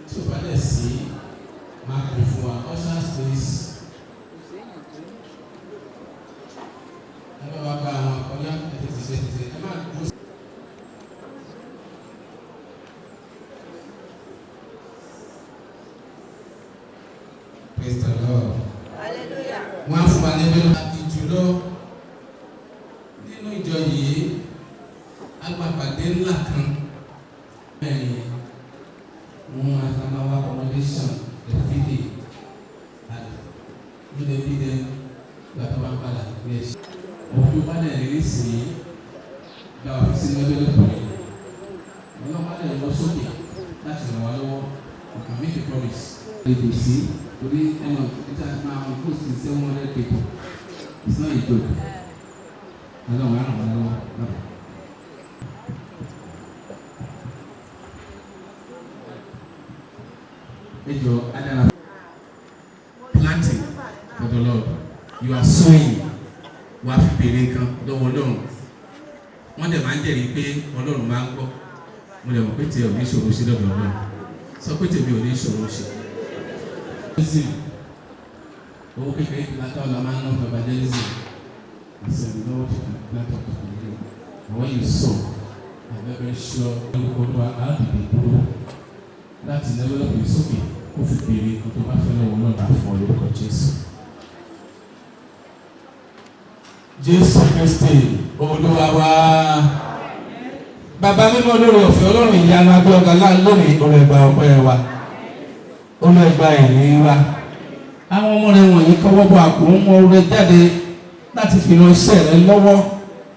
tí o bá dẹ̀ sí máa pè fún wa usher space. Ẹ bá wa bá àwọn akọ́lá ẹ̀tẹ̀tẹ̀ ẹ máa kó. Praise the Lord. Hallelujah. Wọ́n á fún wa lẹ́bẹ̀rẹ̀ àti jùlọ nínú ìjọ yìí agbapàdé ńlá kan. Mahakama accommodation every and do the bidden that one pada yes. Ojú bá dẹ̀ lè sí gba ọ́fíìsì lọ́jọ́ lọ́pọ̀ ọlọ́run bá dẹ̀ lọ sókè láti ràn wá lọ́wọ́ you can make a promise. Èdè sí torí ẹnu ìta máa ń post 700 people it's not a joke. Ọlọ́run á ràn wá lọ́wọ́. Planting for the Lord. You are sowing. Wà á fi bèrè kan lọ́wọ́ Ọlọ́run. Wọ́n dẹ̀ máa ń jẹ́rìí pé Ọlọ́run máa ń gbọ́. Mo dẹ̀ mọ̀ pé tí ẹ ò ní ṣòro sí lọ́dọ̀ Ọlọ́run. Sọ pé tèmi ò ní ṣòro ṣe. Owó kékeré látọ̀ la máa ń lọ for evangelism. I said, you know what you can plant up to you. And when you sow, I'm very sure olùkọ́ á dìde dúró láti develop ìsókè kó fi bèrè kó tó bá fẹ́ lọ́wọ́ náà bá fún orúkọ Jésù. Jésù Kristi Olúwa wa. Bàbá mímọ́ lórí ọ̀fẹ́ Ọlọ́run ìyanu agbé ọ̀gá lónìí olùẹ̀gbà ọpẹ́ wa. Olùẹ̀gbà ìrìn wa. Àwọn ọmọ rẹ̀ wọ̀nyí kọ́wọ́ bọ̀ àpò ń mọ oore jáde láti fi ran iṣẹ́ rẹ̀ lọ́wọ́.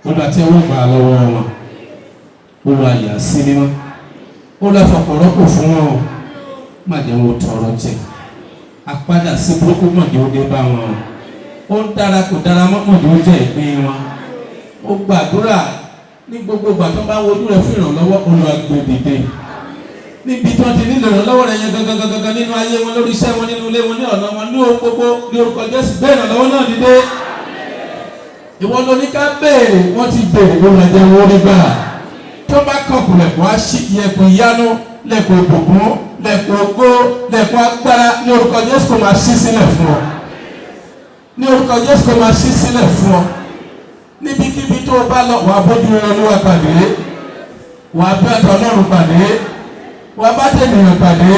Olùwà tí wọ́n gbà lọ́wọ́ wọn. Olùwà yà sí mímọ́. Olùwà fọ̀pọ̀lọpọ̀ fún wọn. Má jẹ́ wọn tọrọ jẹ. Àpadà sí burúkú mọ̀ ní ó dé bá wọn. Ó ń dára kò dára mọ́ ní ó jẹ́ ìpín wọn. Ó gbàdúrà ní gbogbo ìgbà tó bá wojú rẹ̀ fún ìrànlọ́wọ́ Olúwa gbé dìde. Níbi tí wọ́n ti nílò ìrànlọ́wọ́ rẹ̀ yẹn gangan nínú ayé wọn, lórí iṣẹ́ wọn, nínú ilé wọn, ní ọ̀nà wọn, ní ohun gbogbo ní orúkọ Jésù gbé ìrànlọ́wọ́ náà dìde. Ìwọ ló ní ká béèrè, wọ́n ti béèrè ló máa jẹ́ wọ́n nígbà. Tó bá kọ̀kùn lẹ̀kùn á ṣí ilẹ̀kùn ìyanu, lẹ̀kùn ìbùkún, lẹ̀kùn ògo, lẹ̀kùn agbára ní orúkọ Jésù kó máa ṣí sílẹ̀ fún ọ. Ní orúkọ Jésù kó máa ṣí sílẹ̀ fún ọ. Níbikíbi tó o bá lọ wà bójú Olúwa pàdé, wà bá Ọlọ́run pàdé, wà bá tènìyàn pàdé,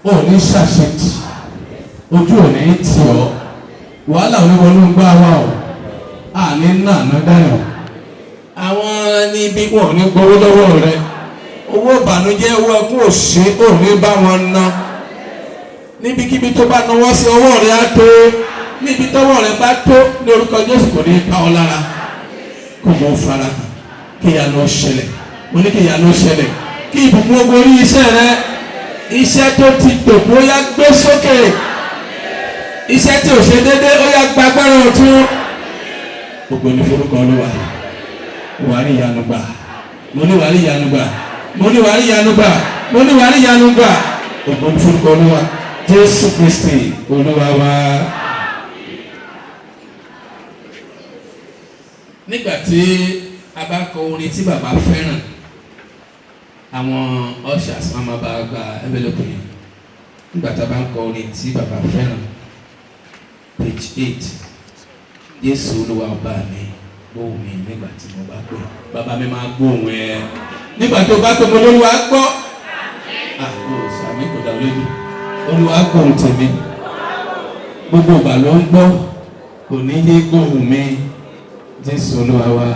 ò ní ṣàṣetì, ojú ò ní tì ọ́, wàhálà oníwọlú ń gbá wa o, àní nàánú dáyọ̀. Àwọn ní ibi wọn ò ní gbowó lọ́wọ́ rẹ, owó ìbànújẹ́ owó ẹkún òṣè ò ní bá wọn ná. Níbikíbi tó bá náwó sí ọwọ́ rẹ á tó, níbi tọ́wọ́ rẹ bá tó ní orúkọ Jésù kò ní pa ọ́ lára. Kò mọ̀ fara kí ìyanu ṣẹlẹ̀, mo ní kí ìyanu ṣẹlẹ̀, kí ìbùkún ogun orí iṣẹ́ rẹ, iṣẹ́ tó ti dòkú ó yá gbé sókè, iṣẹ́ tí ò ṣe déédé ó yá gba agbára ọ̀tún. Gbogbo ní forúkọ Olúwa, wàá rí ìyanu gbà, mo ní wàá rí ìyanu gbà, mo ní wàá rí ìyanu gbà, mo ní wàá rí ìyanu gbà. Gbogbo ní forúkọ Olúwa, Jésù Kristi Olúwa wa. Nígbà tí a bá kọ orin tí bàbá fẹ́ràn, àwọn ushers máa bá gba envelope yẹn. Nígbà tí a bá ń kọ orin tí bàbá fẹ́ràn, page 8, Jésù Olúwa ọba mi gbóhùn mi nígbà tí mo bá pè. Bàbá mi máa gbóhùn ẹ nígbà tó bá pè mo lÓlúwa gbọ́. Àkókò sàmì kò dá lójú. Olúwa gbóhùn tèmi. Gbogbo ìgbà ló ń gbọ́, kò ní yé gbóhùn mi. Jésù Olúwa wa.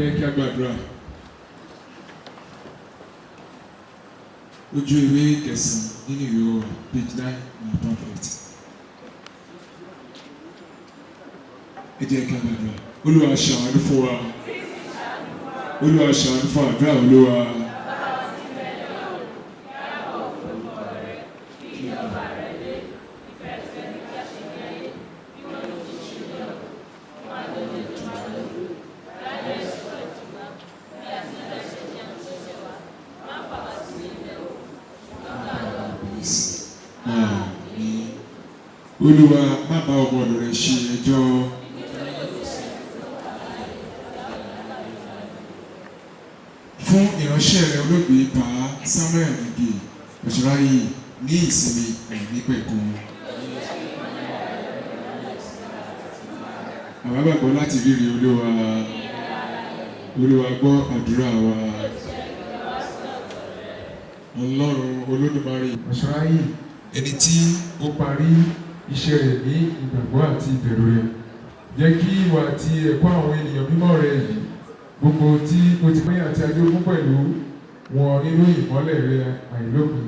jẹ́ kí a gbàdúrà. Ojú ìwé kẹsàn-án nínú ìwé ọ̀rọ̀ page 9 ní pamphlet. Ẹ jẹ́ kí a gbàdúrà. Olúwa ṣàánú fún wa. Olúwa ṣàánú fún àdúrà Olúwa. Olúwa má bá ọmọ rẹ̀ ṣe ẹjọ́. Fún ìránṣẹ́ rẹ̀ olóògbé Pa Samuel Ige Osunrayi ní ìsinmi àìnípẹ̀kun. Àwa gbàgbọ́ láti rírí Olúwa. Olúwa gbọ́ àdúrà wa. Ọlọ́run Olódùmarè Osunrayi ẹni tí ó parí iṣẹ́ rẹ̀ ní ìgbàgbọ́ àti ìbẹ̀rù rẹ̀, jẹ́ kí ìwà àti ẹ̀kọ́ àwọn ènìyàn mímọ́ rẹ̀ yìí gbogbo tí ó ti pín àti ajogún pẹ̀lú wọn nínú ìmọ́lẹ̀ rẹ̀ àìlópin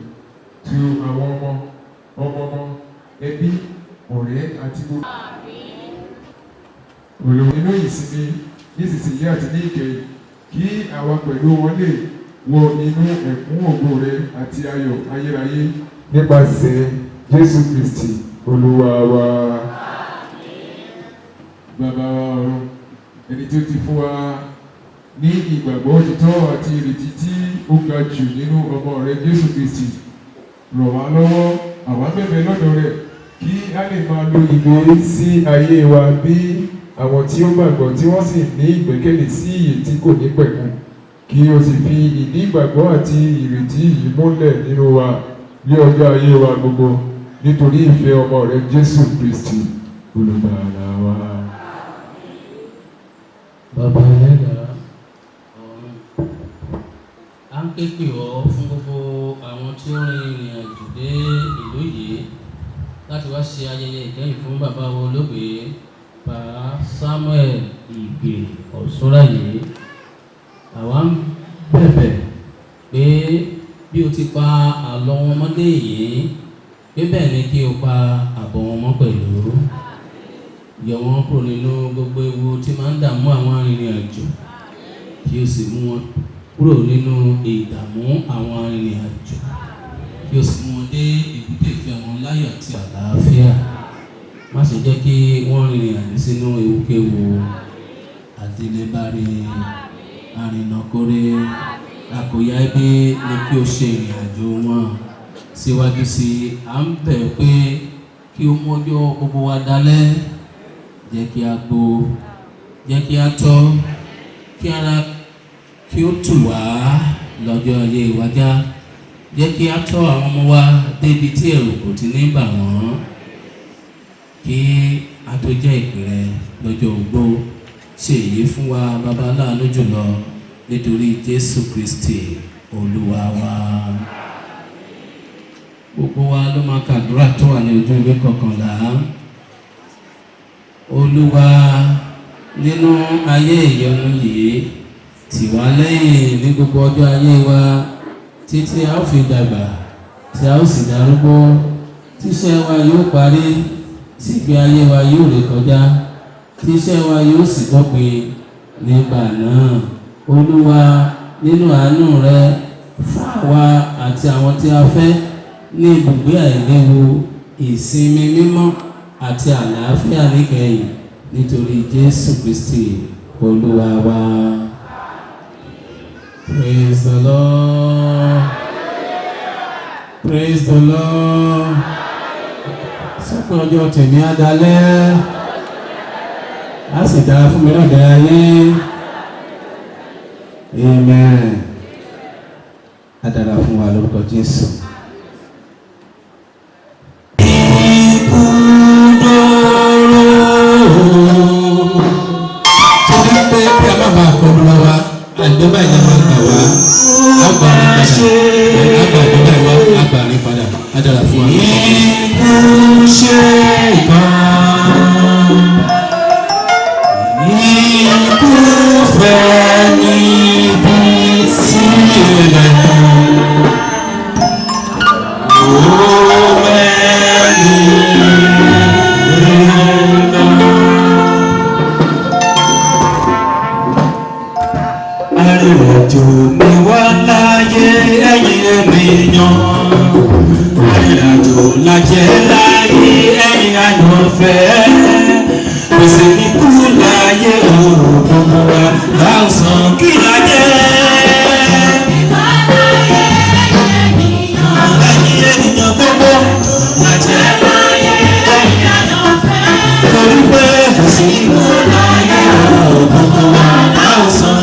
tu àwọn ọmọ ẹbí ọ̀rẹ́ àti gbogbo olùwò nínú ìsinmi nísinsìnyí àti ní ìkẹyìn, kí àwa pẹ̀lú wọn lè wọ inú ẹ̀kún ògo rẹ̀ àti ayọ̀ ayérayé nípasẹ̀ Jésù Kristi Olúwa wa. Bàbá wa ọ̀run, ẹni tó ti fún wa ní ìgbàgbọ́ òtítọ́ àti ìrètí tí ó ga jù nínú ọmọ rẹ̀ Jésù Kristi, ràn wá lọ́wọ́. Àwa bẹ̀bẹ̀ lọ́dọ̀ rẹ̀ kí a lè máa lo ìgbésí ayé wa bí àwọn tí ó gbàgbọ́ tí wọ́n sì ní ìgbẹ́kẹ̀lé sí ìyè tí kò ní pẹ̀kun, kí o sì fi ìdí ìgbàgbọ́ àti ìrètí yìí múlẹ̀ nínú wa ní ọjọ́ ayé wa gbogbo, nítorí ìfẹ́ ọmọ rẹ̀ Jésù Kristi Olùgbàlà wa. Bàbá ẹlẹ́dàá ọ̀run, à ń ké pè ọ́ fún gbogbo àwọn tí ó rin ìrìn àjò dé ìlú yìí láti wá ṣe ayẹyẹ ìkẹyìn fún bàbá wa olóògbé Pa Samuel Ige Osunrayi. Àwa ń bẹ̀bẹ̀ pé bí o ti pa àlọ́ wọn mọ́dé yìí, pé bẹ́ẹ̀ ni kí o pa àbọ̀ wọn mọ́ pẹ̀lú. Yọ wọn kúrò nínú gbogbo ewu tí máa ń dààmú àwọn arìnrìn àjò, kí o sì mú wọn kúrò nínú ìdààmú àwọn arìnrìn àjò, kí o sì mú wọn dé èbúté ìfẹ́ wọn láyọ̀ àti àlàáfíà. Má ṣe jẹ́ kí wọ́n rìnrìn àjò sínú ewúkéwu àdélébárí àrìnàkórè. Àkòyá ẹbí ni kí o ṣe ìrìn àjò wọn síwájú sí i. À ń bẹ̀ pé kí o mú ọjọ́ gbogbo wa dalẹ̀, jẹ́ kí a gbó, jẹ́ kí a tọ́, kí ara kí ó tù wá lọ́jọ́ ayé ìwájà. Jẹ́ kí a tọ́ àwọn ọmọ wa débi tí ẹ̀rù kò ti ní bà wọ́n, kí a tó jẹ́ ìpè rẹ lọ́jọ́ ogbó. Ṣe èyí fún wa bàbá láàánú jùlọ, nítorí Jésù Kristi Olúwa wa. Gbogbo wa ló máa kàdúrà tó wà ní ojú ìwé 11. Olúwa, nínú ayé ìyọnu yìí, tì wá lẹ́yìn ní gbogbo ọjọ́ ayé wa, títí a ó fi dàgbà, tí a ó sì darúgbó, tíṣẹ́ wa yóò parí, tí ìgbé ayé wa yóò rékọjá, tíṣẹ́ wa yóò sì dópin nígbà náà. Olúwa, nínú àánú rẹ, fún àwa àti àwọn tí a fẹ́ ní ibùgbé àìléwu, ìsinmi mímọ́ àti àlàáfíà níkẹyìn, nítorí Jésù Kristi Olúwa wa. Praise the Lord. Praise the Lord. Sọ pé ọjọ́ tèmi á dalẹ́, á sì dára fún mi lọ́dọ̀ ayé. Amen. Á dára fún wa lórúkọ Jésù. Torí pé kí a má bàa kọ́ lọ́wọ́ wa, àgbẹ̀bá ìyá máa gbà wá, àgbà ní padà, á dára fún wa. Ikú fẹ́ arìnrìnàjò ni wá láyé ẹ̀yin ènìyàn. Arìnrìnàjò la jẹ́ láyé ẹ̀yin àyànfẹ́. Gbèsè ní kú láyé òòrùn gbogbo wa láòsàn kí la jẹ́. Ẹ̀yin ènìyàn gbogbo la jẹ́ láyé ẹ̀yin àyànfẹ́. Torí pé gbèsè ní kú láyé òòrùn gbogbo wa láòsàn.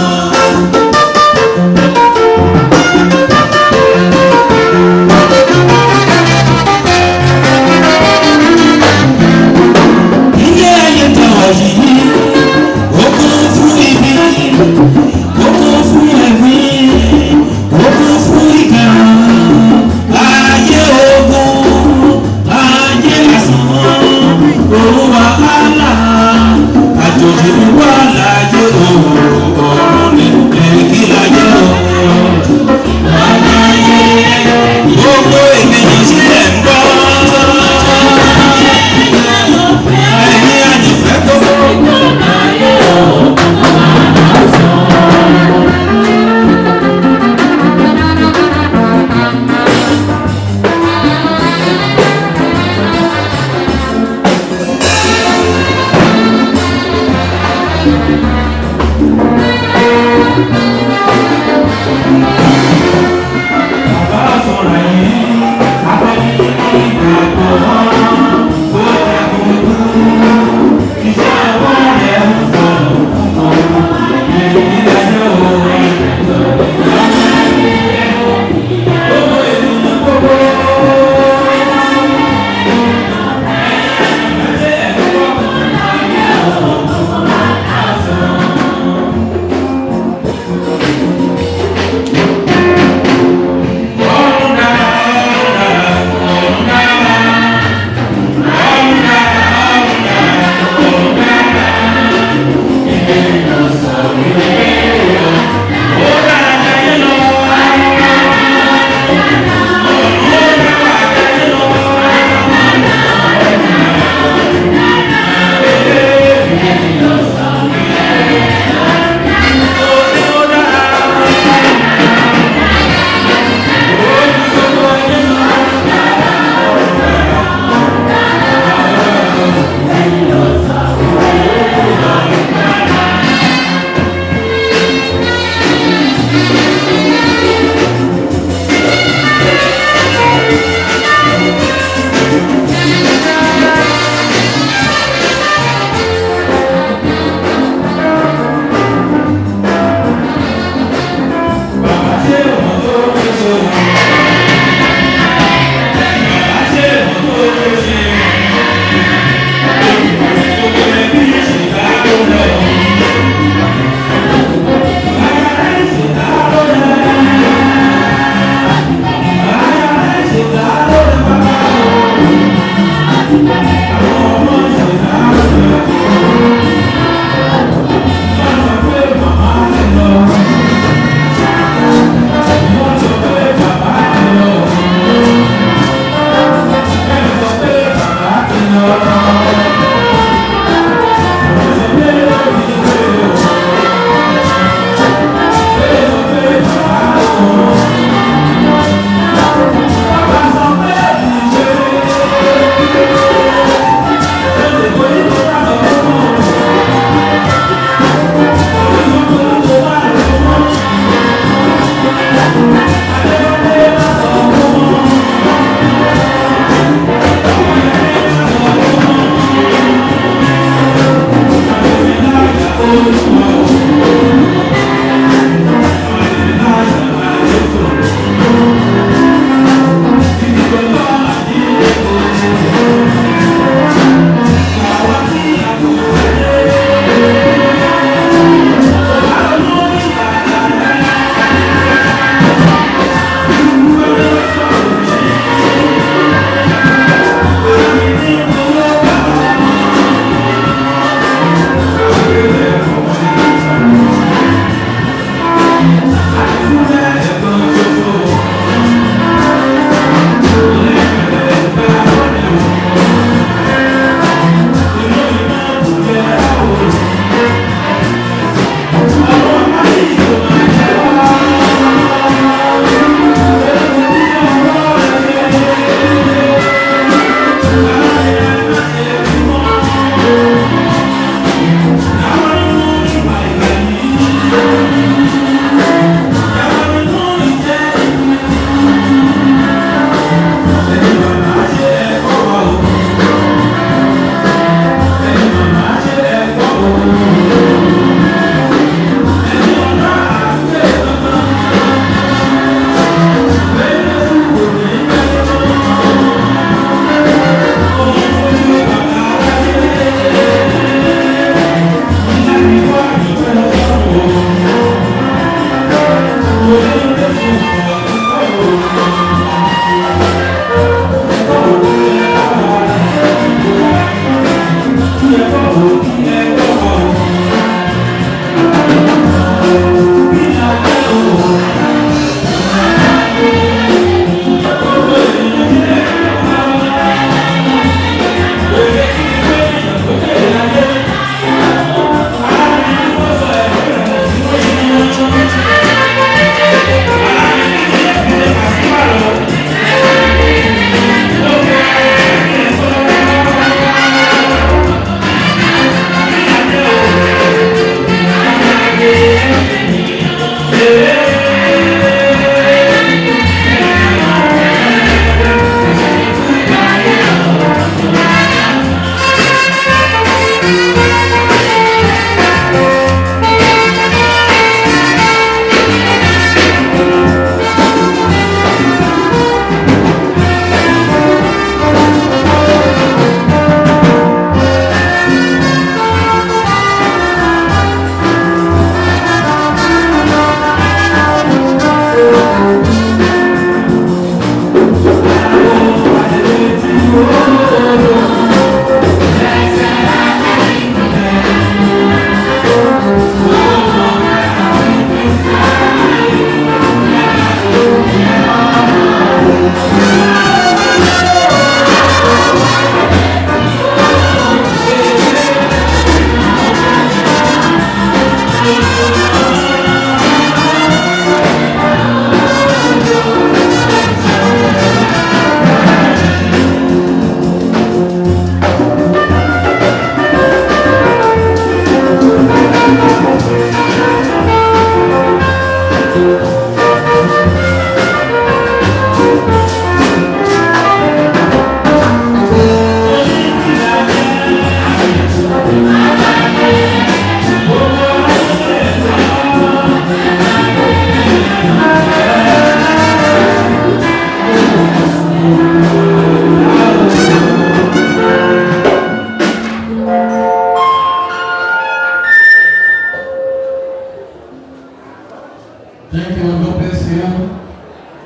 Thank you, God bless you.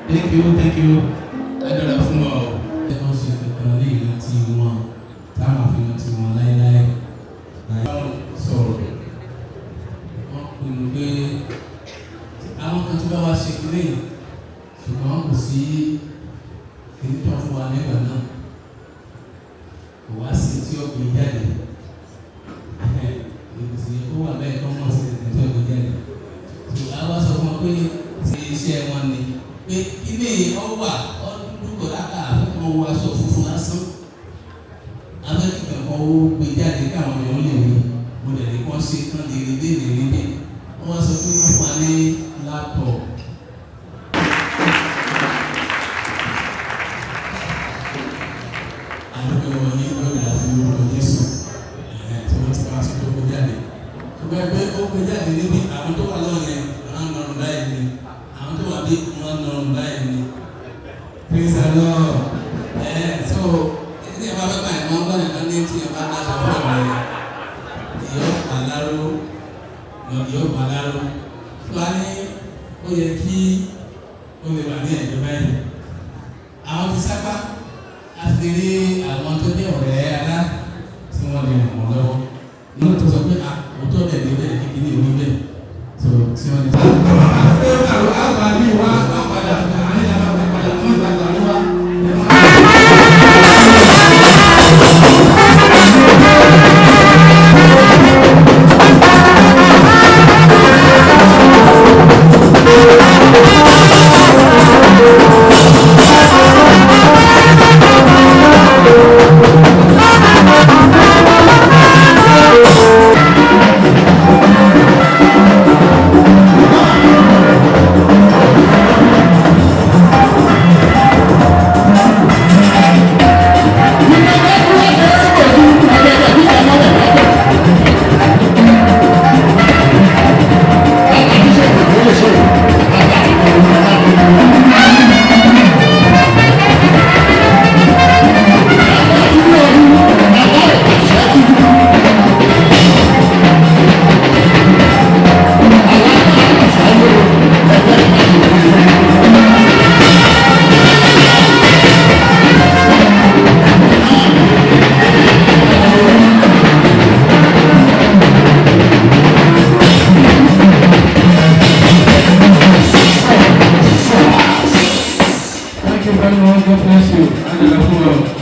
Thank you. Adọ́dà fún wa o. Ẹ kàn ṣe kankan ní ìrántí wọn, táwọn àfihàn ti wọn láéláé. Báwọn sọ̀rọ̀, wọ́n pinnu pé àwọn kan tó bá wá ṣe kílé, ṣùgbọ́n kò sí ìdíjọ́ fún wa nígbà náà. Kò wá sí tí ó gbé jáde. Ìgbésí ó wà bẹ́ẹ̀ kọ́ mọ̀ sí tí ó gbé jáde. Àwa sọ fún wọn pé iṣẹ́ wọn ni pé ilé ọwà ọdún kò dáká wọn wọ aṣọ funfun lásán abẹ́kìkẹ́ kan ó gbé jáde káwọn èèyàn lè rí mo lè rí kán ṣe kán lè rí dé wọ́n wá sọ pé wọ́n fún wa ní láptọ̀pù. àdúgbò wọn ní lórí àfihàn Jésù tí wọ́n ti wá sí tó gbé jáde tó bá gbé ó gbé jáde níbi àwọn tó wà lọ́wọ́ yẹn nọrùn báyìí ni àwọn tó wà bí wọn nọrùn báyìí ni praise the Lord so ní ẹ̀ bá bá báyìí wọ́n gbọ́dọ̀ kan ní tí ẹ̀ bá dáṣọ fún ọ̀rọ̀ yẹn ìyọ́ pàláró tó a ní ó yẹ kí ó lè wà ní ẹ̀jẹ̀ báyìí àwọn ti sábà a ti rí àwọn tó jẹ́ ọ̀rẹ́ alá tí wọ́n lè ràn wọ́n lọ́wọ́ nínú tó sọ pé òótọ́ bẹ̀ ní bẹ́ẹ̀ kíkiri orí bẹ́ẹ̀ so tí wọ́n ní. àwọn àbálí wa àpàdà àyà àpàdà fún ìgbàgbọ́ wa. God bless you. And the love.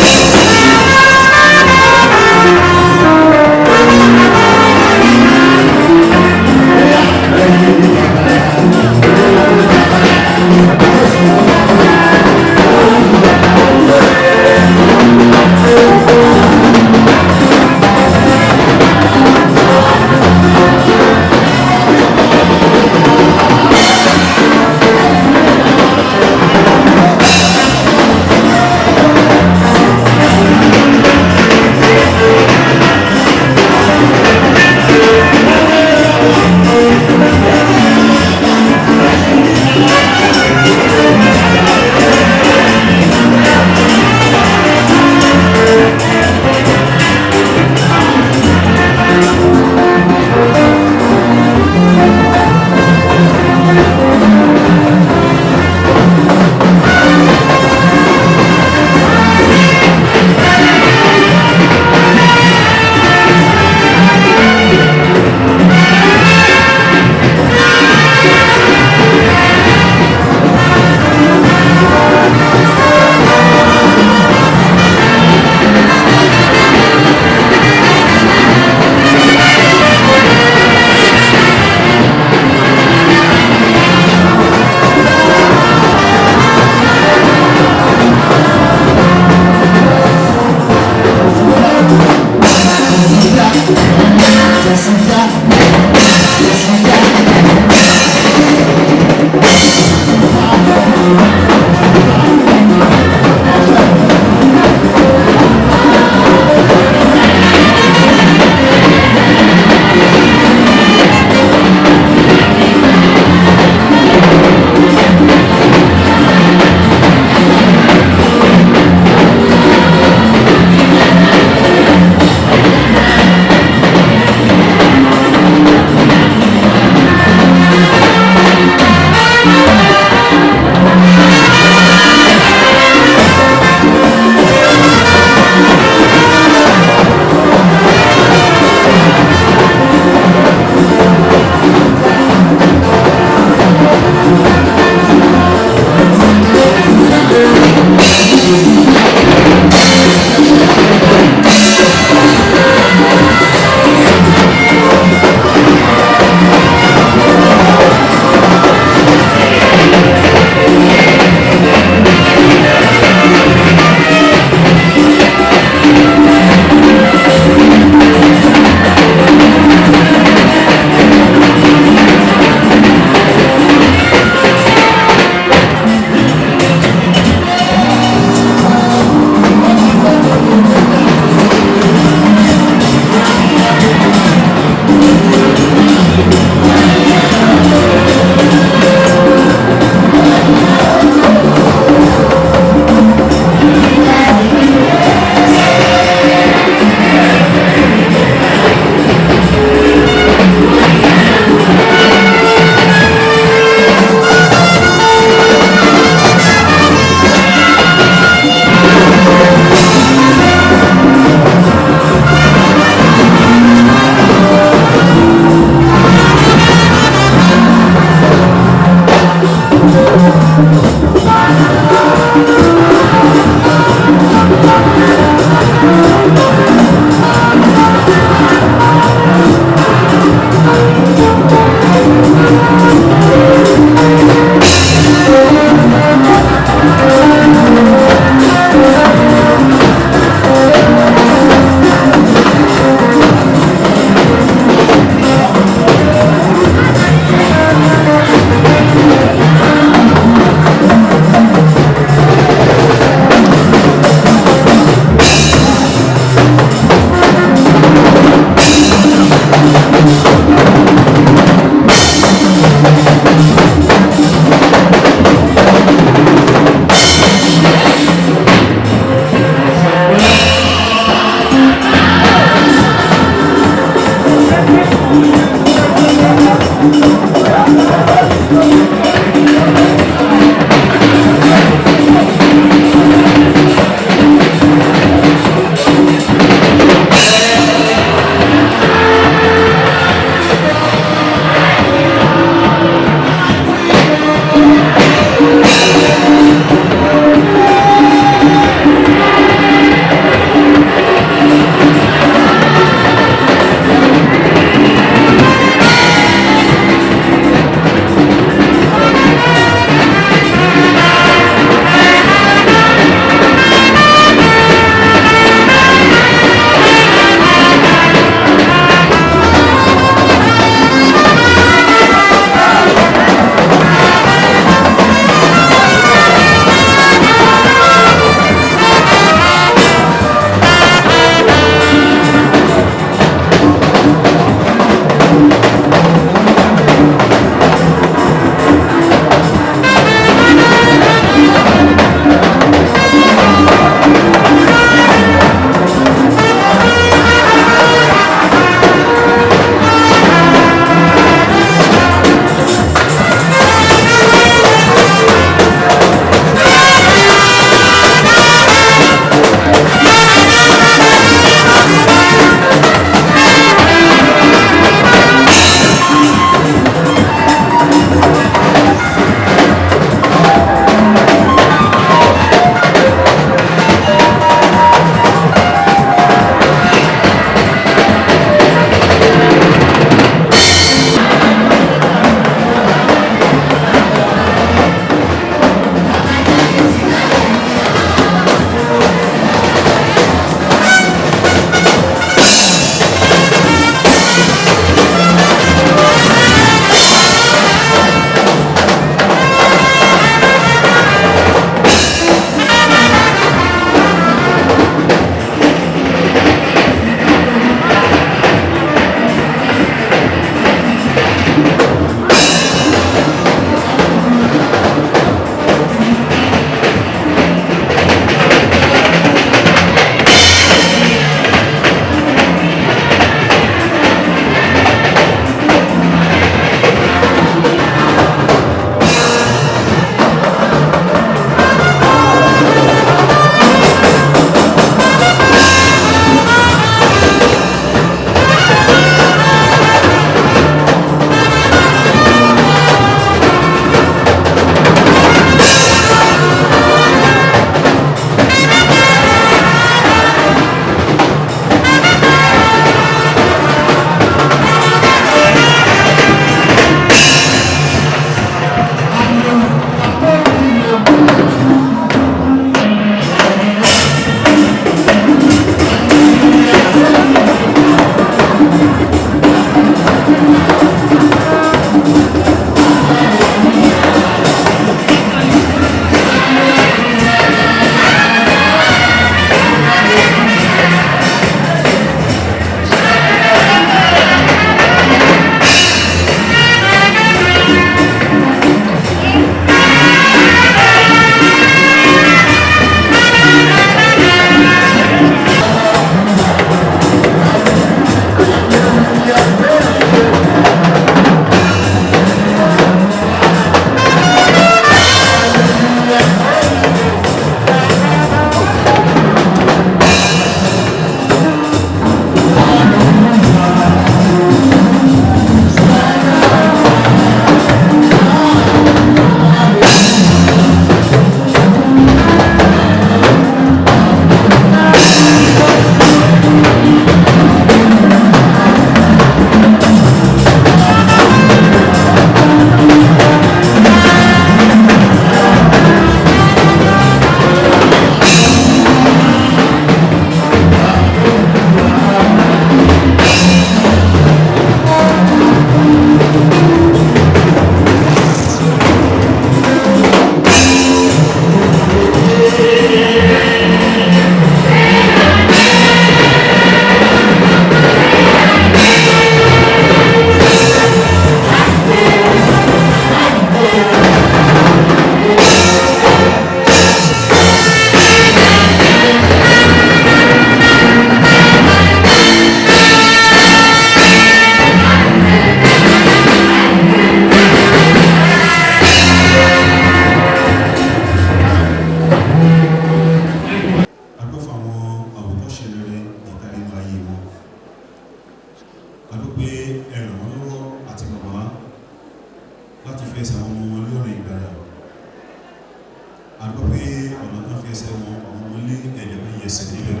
ẹsẹ̀ níbẹ̀.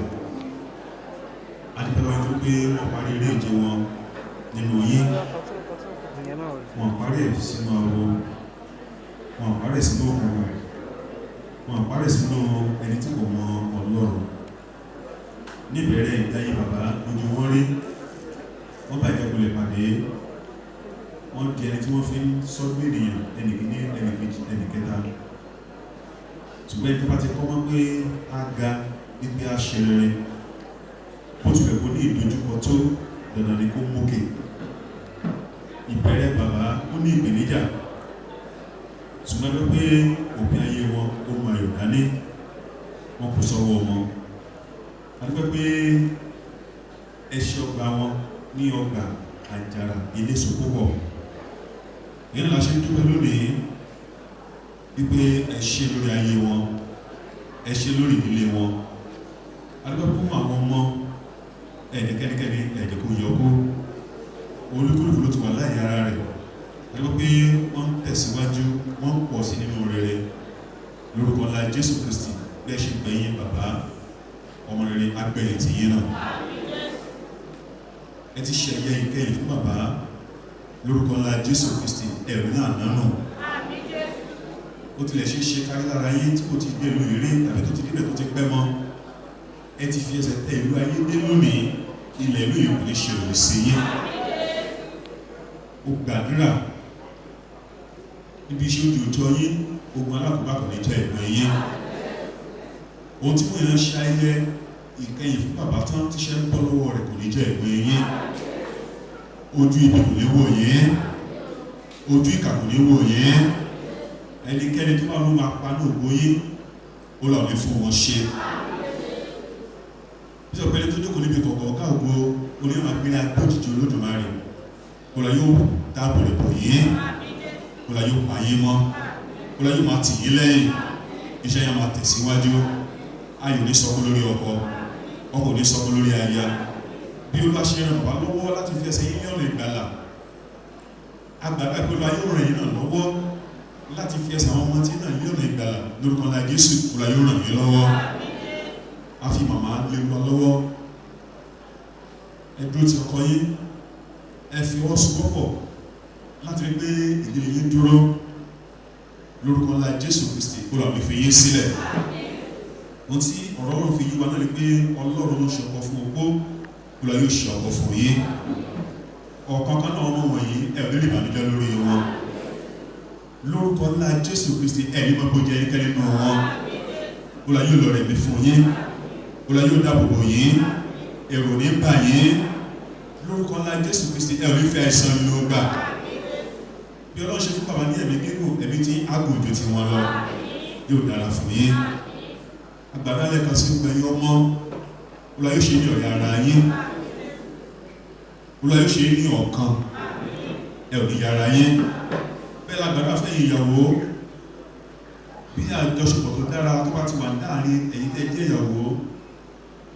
Adúpẹ́ lọ́wọ́ pé wọ́n parí eré ìje wọn nínú yín. Wọ́n parí ẹ̀ sínú àwọ̀, wọ́n parí ẹ̀ sínú òkùnkùn, wọ́n parí ẹ̀ sínú ẹni tí kò mọ Ọlọ́run. Níbẹ̀rẹ̀ ìdáyé bàbá ojú wọn rí, wọ́n bá ìjẹ́kulẹ̀ pàdé, wọ́n di ẹni tí wọ́n fi ń sọ́gbé ènìyàn ẹnìkíní ẹnìkejì ẹnìkẹta. Ṣùgbọ́n ẹni tó bá ti kọ́ wọ́n pé á ga wípé á ṣe rere, bó tilẹ̀ kó ní ìdojúkọ tó dandan ni kó mókè. Ìbẹ̀rẹ̀ bàbá ó ní ìpèníjà, ṣùgbọ́n pé òpin ayé wọn ó mọ ayọ̀ dání, wọn kò sọ́wọ́ wọn. Adúpẹ́ pé ẹṣẹ́ ọgbà wọn ní ọgbà àjàrà eléso púpọ̀. Ìyẹn la ṣe ń dúpẹ́ lónìí wípé ẹ ṣe lórí ayé wọn, ẹ ṣe lórí ìdílé wọn. Adúpẹ́ fún àwọn ọmọ ẹ̀ẹ́dẹ́kẹ́nikẹ́ni ẹ̀ẹ́dẹ́ kò yọ kó olúkúlùkù ló ti wà láyé ara rẹ̀. Adúpẹ́ pé wọ́n ń tẹ̀síwájú, wọ́n ń pọ̀ sí nínú rere lórúkọ ńlá Jésù Kristi bí ẹ ṣe gbẹ̀yìn bàbá ọmọ rere agbẹ̀yìn tì yín náà. Ẹ ti ṣe ẹ̀yẹ ìkẹyìn fún bàbá lórúkọ ńlá Jésù Kristi ẹ̀rí náà nánà. Ó tilẹ̀ ṣe kárí lára yín tí kò ti gbé ìlú ìrí tàbí tó ti débẹ̀ tó ti pẹ́ mọ́. Ẹ ti fi ẹsẹ̀ tẹ ìlú ayé dé lónìí, ilẹ̀ ìlú yìí kò ní ṣe òrì sí yín. Ó gbàdúrà níbi iṣẹ́ ojoojọ́ yín, ogun alákòóbá kò ní jẹ́ ìpín yín. Ohun tí wọ́n yàn ṣe ayẹyẹ ìkẹyìn fún bàbá tán tíṣẹ́ ń bọ́ lọ́wọ́ rẹ̀ kò ní jẹ́ ìpín yín. Ojú ibi kò ní wò yín, ojú ìkà kò ní wò yín. Ẹnikẹ́ni tó bá ló máa pa ní ògo yín, ó lọ ní fún wọn ṣe. Bí ọ̀pẹ́ni tó jókòó níbi kọ̀ọ̀kan ọ̀gá ògo onímọ̀ àgbélé agbójìjì Olódùmarè, ó lọ yóò dáàbò rẹ̀ bò yín, ó lọ yóò pa yín mọ́, ó lọ yóò máa tì yín lẹ́yìn, iṣẹ́ yẹn máa tẹ̀síwájú. Ayọ̀ ní sọkún lórí ọkọ, ọkọ ní sọkún lórí aya. Bí Olúwa ṣe ràn bàbá lọ́wọ́ láti fi ẹsẹ̀ yín ní ọ̀nà ìgbàlà, agbára ìpínlẹ̀ ayé ràn yín náà lọ́wọ́ láti fi ẹsẹ̀ àwọn ọmọ tí náà ní ọ̀nà ìgbàlà lórúkọ ńlá Jésù. Olúwa yóò ràn yín lọ́wọ́. A fi màmá lé wa lọ́wọ́. Ẹ dúró ti ọkọ yín, ẹ fi ọwọ́ sowọ́pọ̀ láti rí pé ìdílé yín dúró lórúkọ ńlá Jésù Kristi. Olúwa fi yín sílẹ̀. Ohun tí ọ̀rọ̀ Ọlọ́run fi yí wa náà ni pé Ọlọ́run ló ṣe ọkọ fún opó, Olúwa yóò ṣe ọkọ fún yín. Ọ̀kankan náà ọmọ wọ̀nyí ẹ̀ lórí ìbànújẹ́ lórí wọn. Lórúkọ ńlá Jésù Kristi ẹ̀ ní gbogbo jẹ́ ẹnikẹ́ni nínú wọn. Olúwa yóò lọ rẹ̀ mí fún yín, Olúwa yóò dáàbò bò yín, èrò ní bà yín. Lórúkọ ńlá Jésù Kristi ẹ̀ ò ní fẹ́ àìsàn ló gbà. Bí Ọlọ́run ṣe fún bàbá ní ẹ̀mí gígùn, ẹ̀mí tí ágùn ju ti wọn lọ, yóò dára fún yín. Agbára lẹ́kan sí gbẹ̀yìn ọmọ, Olúwa yóò ṣe ní ọ̀rẹ́ ara yín, Olúwa yóò ṣe ní ọ̀kan, ẹ ò ní yára yín. Bẹ́ẹ̀ lágbára fẹ́yìn ìyàwó, bí àjọṣepọ̀ tó dára tó bá ti wà láàrin ẹ̀yin tẹ́ jẹ́ ìyàwó,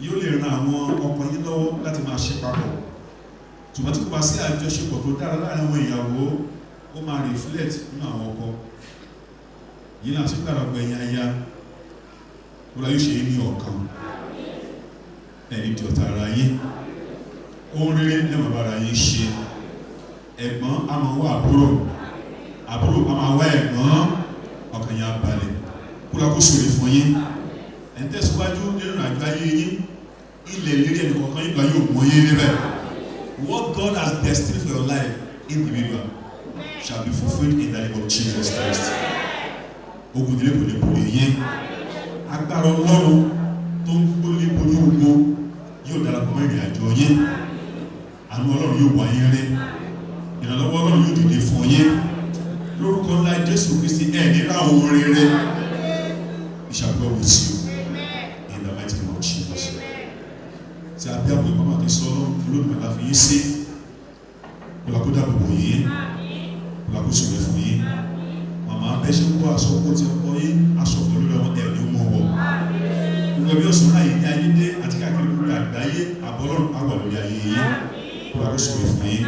yóò lè ran àwọn ọkọ yín lọ́wọ́ láti máa ṣe papọ̀. Ṣùgbọ́n tí kò bá sí àjọṣepọ̀ tó dára láàrin àwọn ìyàwó, ó máa reflect nínú àwọn ọkọ. Yìí náà sí gbàrà gbẹ̀yìn aya, Olúwa yóò ṣe ní ọ̀kan, ẹni di ọ̀tá ara yín. Ohun rere lẹ́mọ̀ bára yín ṣe. Ẹ̀gbọ́n a máa wá àbúrò, àbúrò a máa wá ẹ̀gbọ́n, ọkàn yín á balẹ̀. Olúwa kó ṣoore fún yín. Ẹ̀ ń tẹ̀síwájú nínú àjọ ayé yín, ilẹ̀ lérí ẹnì kọ̀ọ̀kan yín Olúwa yóò mọ yín níbẹ̀. What God has destined for your life, individual, shall be fulfilled in the name of Jesus Christ. Ogun ìdílé kò lè borí yín. Agbára Ọlọ́run tó ń gbólé borí ogun yóò darapọ̀ mọ́ ìrìn àjò yín. Àánú Ọlọ́run yóò wá yín rí. Ìrànlọ́wọ́ Ọlọ́run yóò dìde fún yín. Lórúkọ ńlá Jésù Kristi ẹ̀ ní ra ohun rere. It shall go with you in the mighty name of Jesus. Tí a bí àwọn ìpamọ́ àti sọ́ọ́ Olódùmarè la fi yín sí. Olúwa kó dáàbò bò yín. Olúwa kó ṣoore fún yín. Màmá bẹ́ẹ̀ ṣe ń kó aṣọ kó ti ọkọ yín, aṣọ fún olórí ọmọ ẹ̀ ní mú wọ̀. Gbogbo ẹbí Osunrayi ní ayé dé àti káàkiri gbogbo àgbáyé àbọ̀lọ́run á wà lórí ayé yín. Olúwa kó ṣoore fún yín.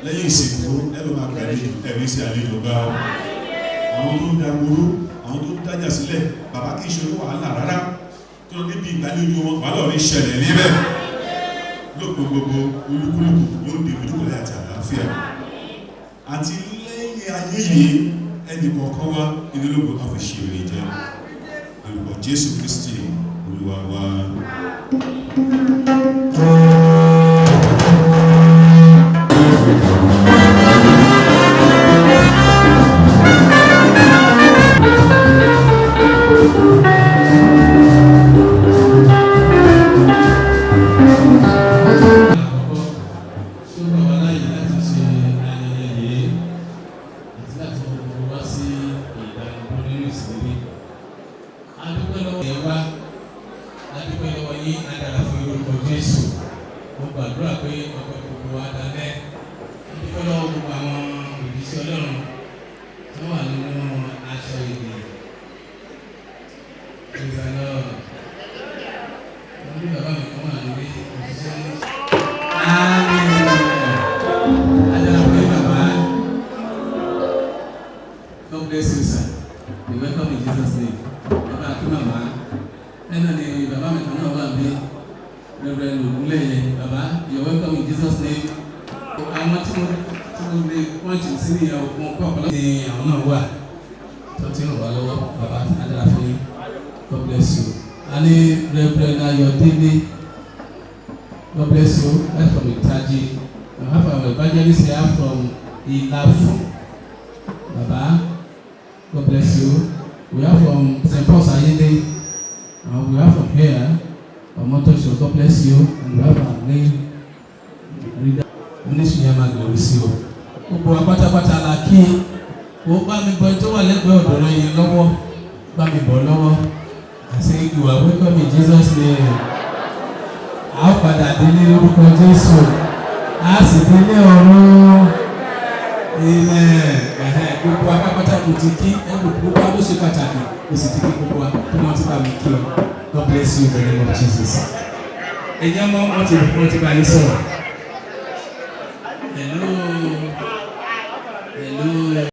Lẹ́yìn ìsìnkú ẹ ló máa gbàlejò ẹ̀rí sí àlejò gbá ọ. Àwọn tó ń dagoro, àwọn tó ń dájà sílẹ̀, bàbá kì í ṣe wàhálà rárá. Tó tó níbi ìgbàlejò wọn wà lọ́ọ̀rí ṣẹlẹ̀ níbẹ̀ lóko gbogbo olúkúlùkù yóò dé ìdúkọ̀lẹ́ àti àlàáfíà àti lẹ́yìn ayé yìí ẹnì kọ̀ọ̀kan wá ìdílógún á fi ṣe èrè jẹ́ olùkọ́ Jésù Kristi Olúwa wa. God bless you, sir. You welcome in Jesus' name. Bàbá Akínmàmá. Ẹ̀nà ni bàbá mi kan náà wà bí Reverend Ogunleye. Bàbá, you welcome in Jesus' name. Àwọn tí mo lè wọ́n jù sí ní ọkùnrin pọ̀ pọ̀lọ́ ní àwọn náà wà. Tó ti ràn wá lọ́wọ́. Bàbá Adara fún yín. God bless you. A ní Reverend Ayọ̀délé. God bless you. That's from Itaji. We have our evangelist here from Ilafu. Baba, God bless you. We have from St. Paul Sayende. We have from here. Omotoso, God bless you. And we have our name. Ministry Yamaglorisi. Gbogbo apátápátá la kí. Wo bá mi bọ́ tó wà lẹ́gbẹ̀ẹ́ ọ̀dọ̀ rẹ̀ yẹn lọ́wọ́. Bá mi bọ̀ lọ́wọ́. I say you are welcome in Jesus' name. A ó padà délé lórúkọ Jésù. A sì délé ọ̀run. Amen. Gbogbo apápátá kò ti kí gbogbo wa ló ṣe pàtàkì kò sì ti kí gbogbo wa tó wọ́n ti bá mi kí ọ. God bless you in the name of Jesus. Ẹ̀yin ọmọ wọn ti bá yín sọ̀rọ̀.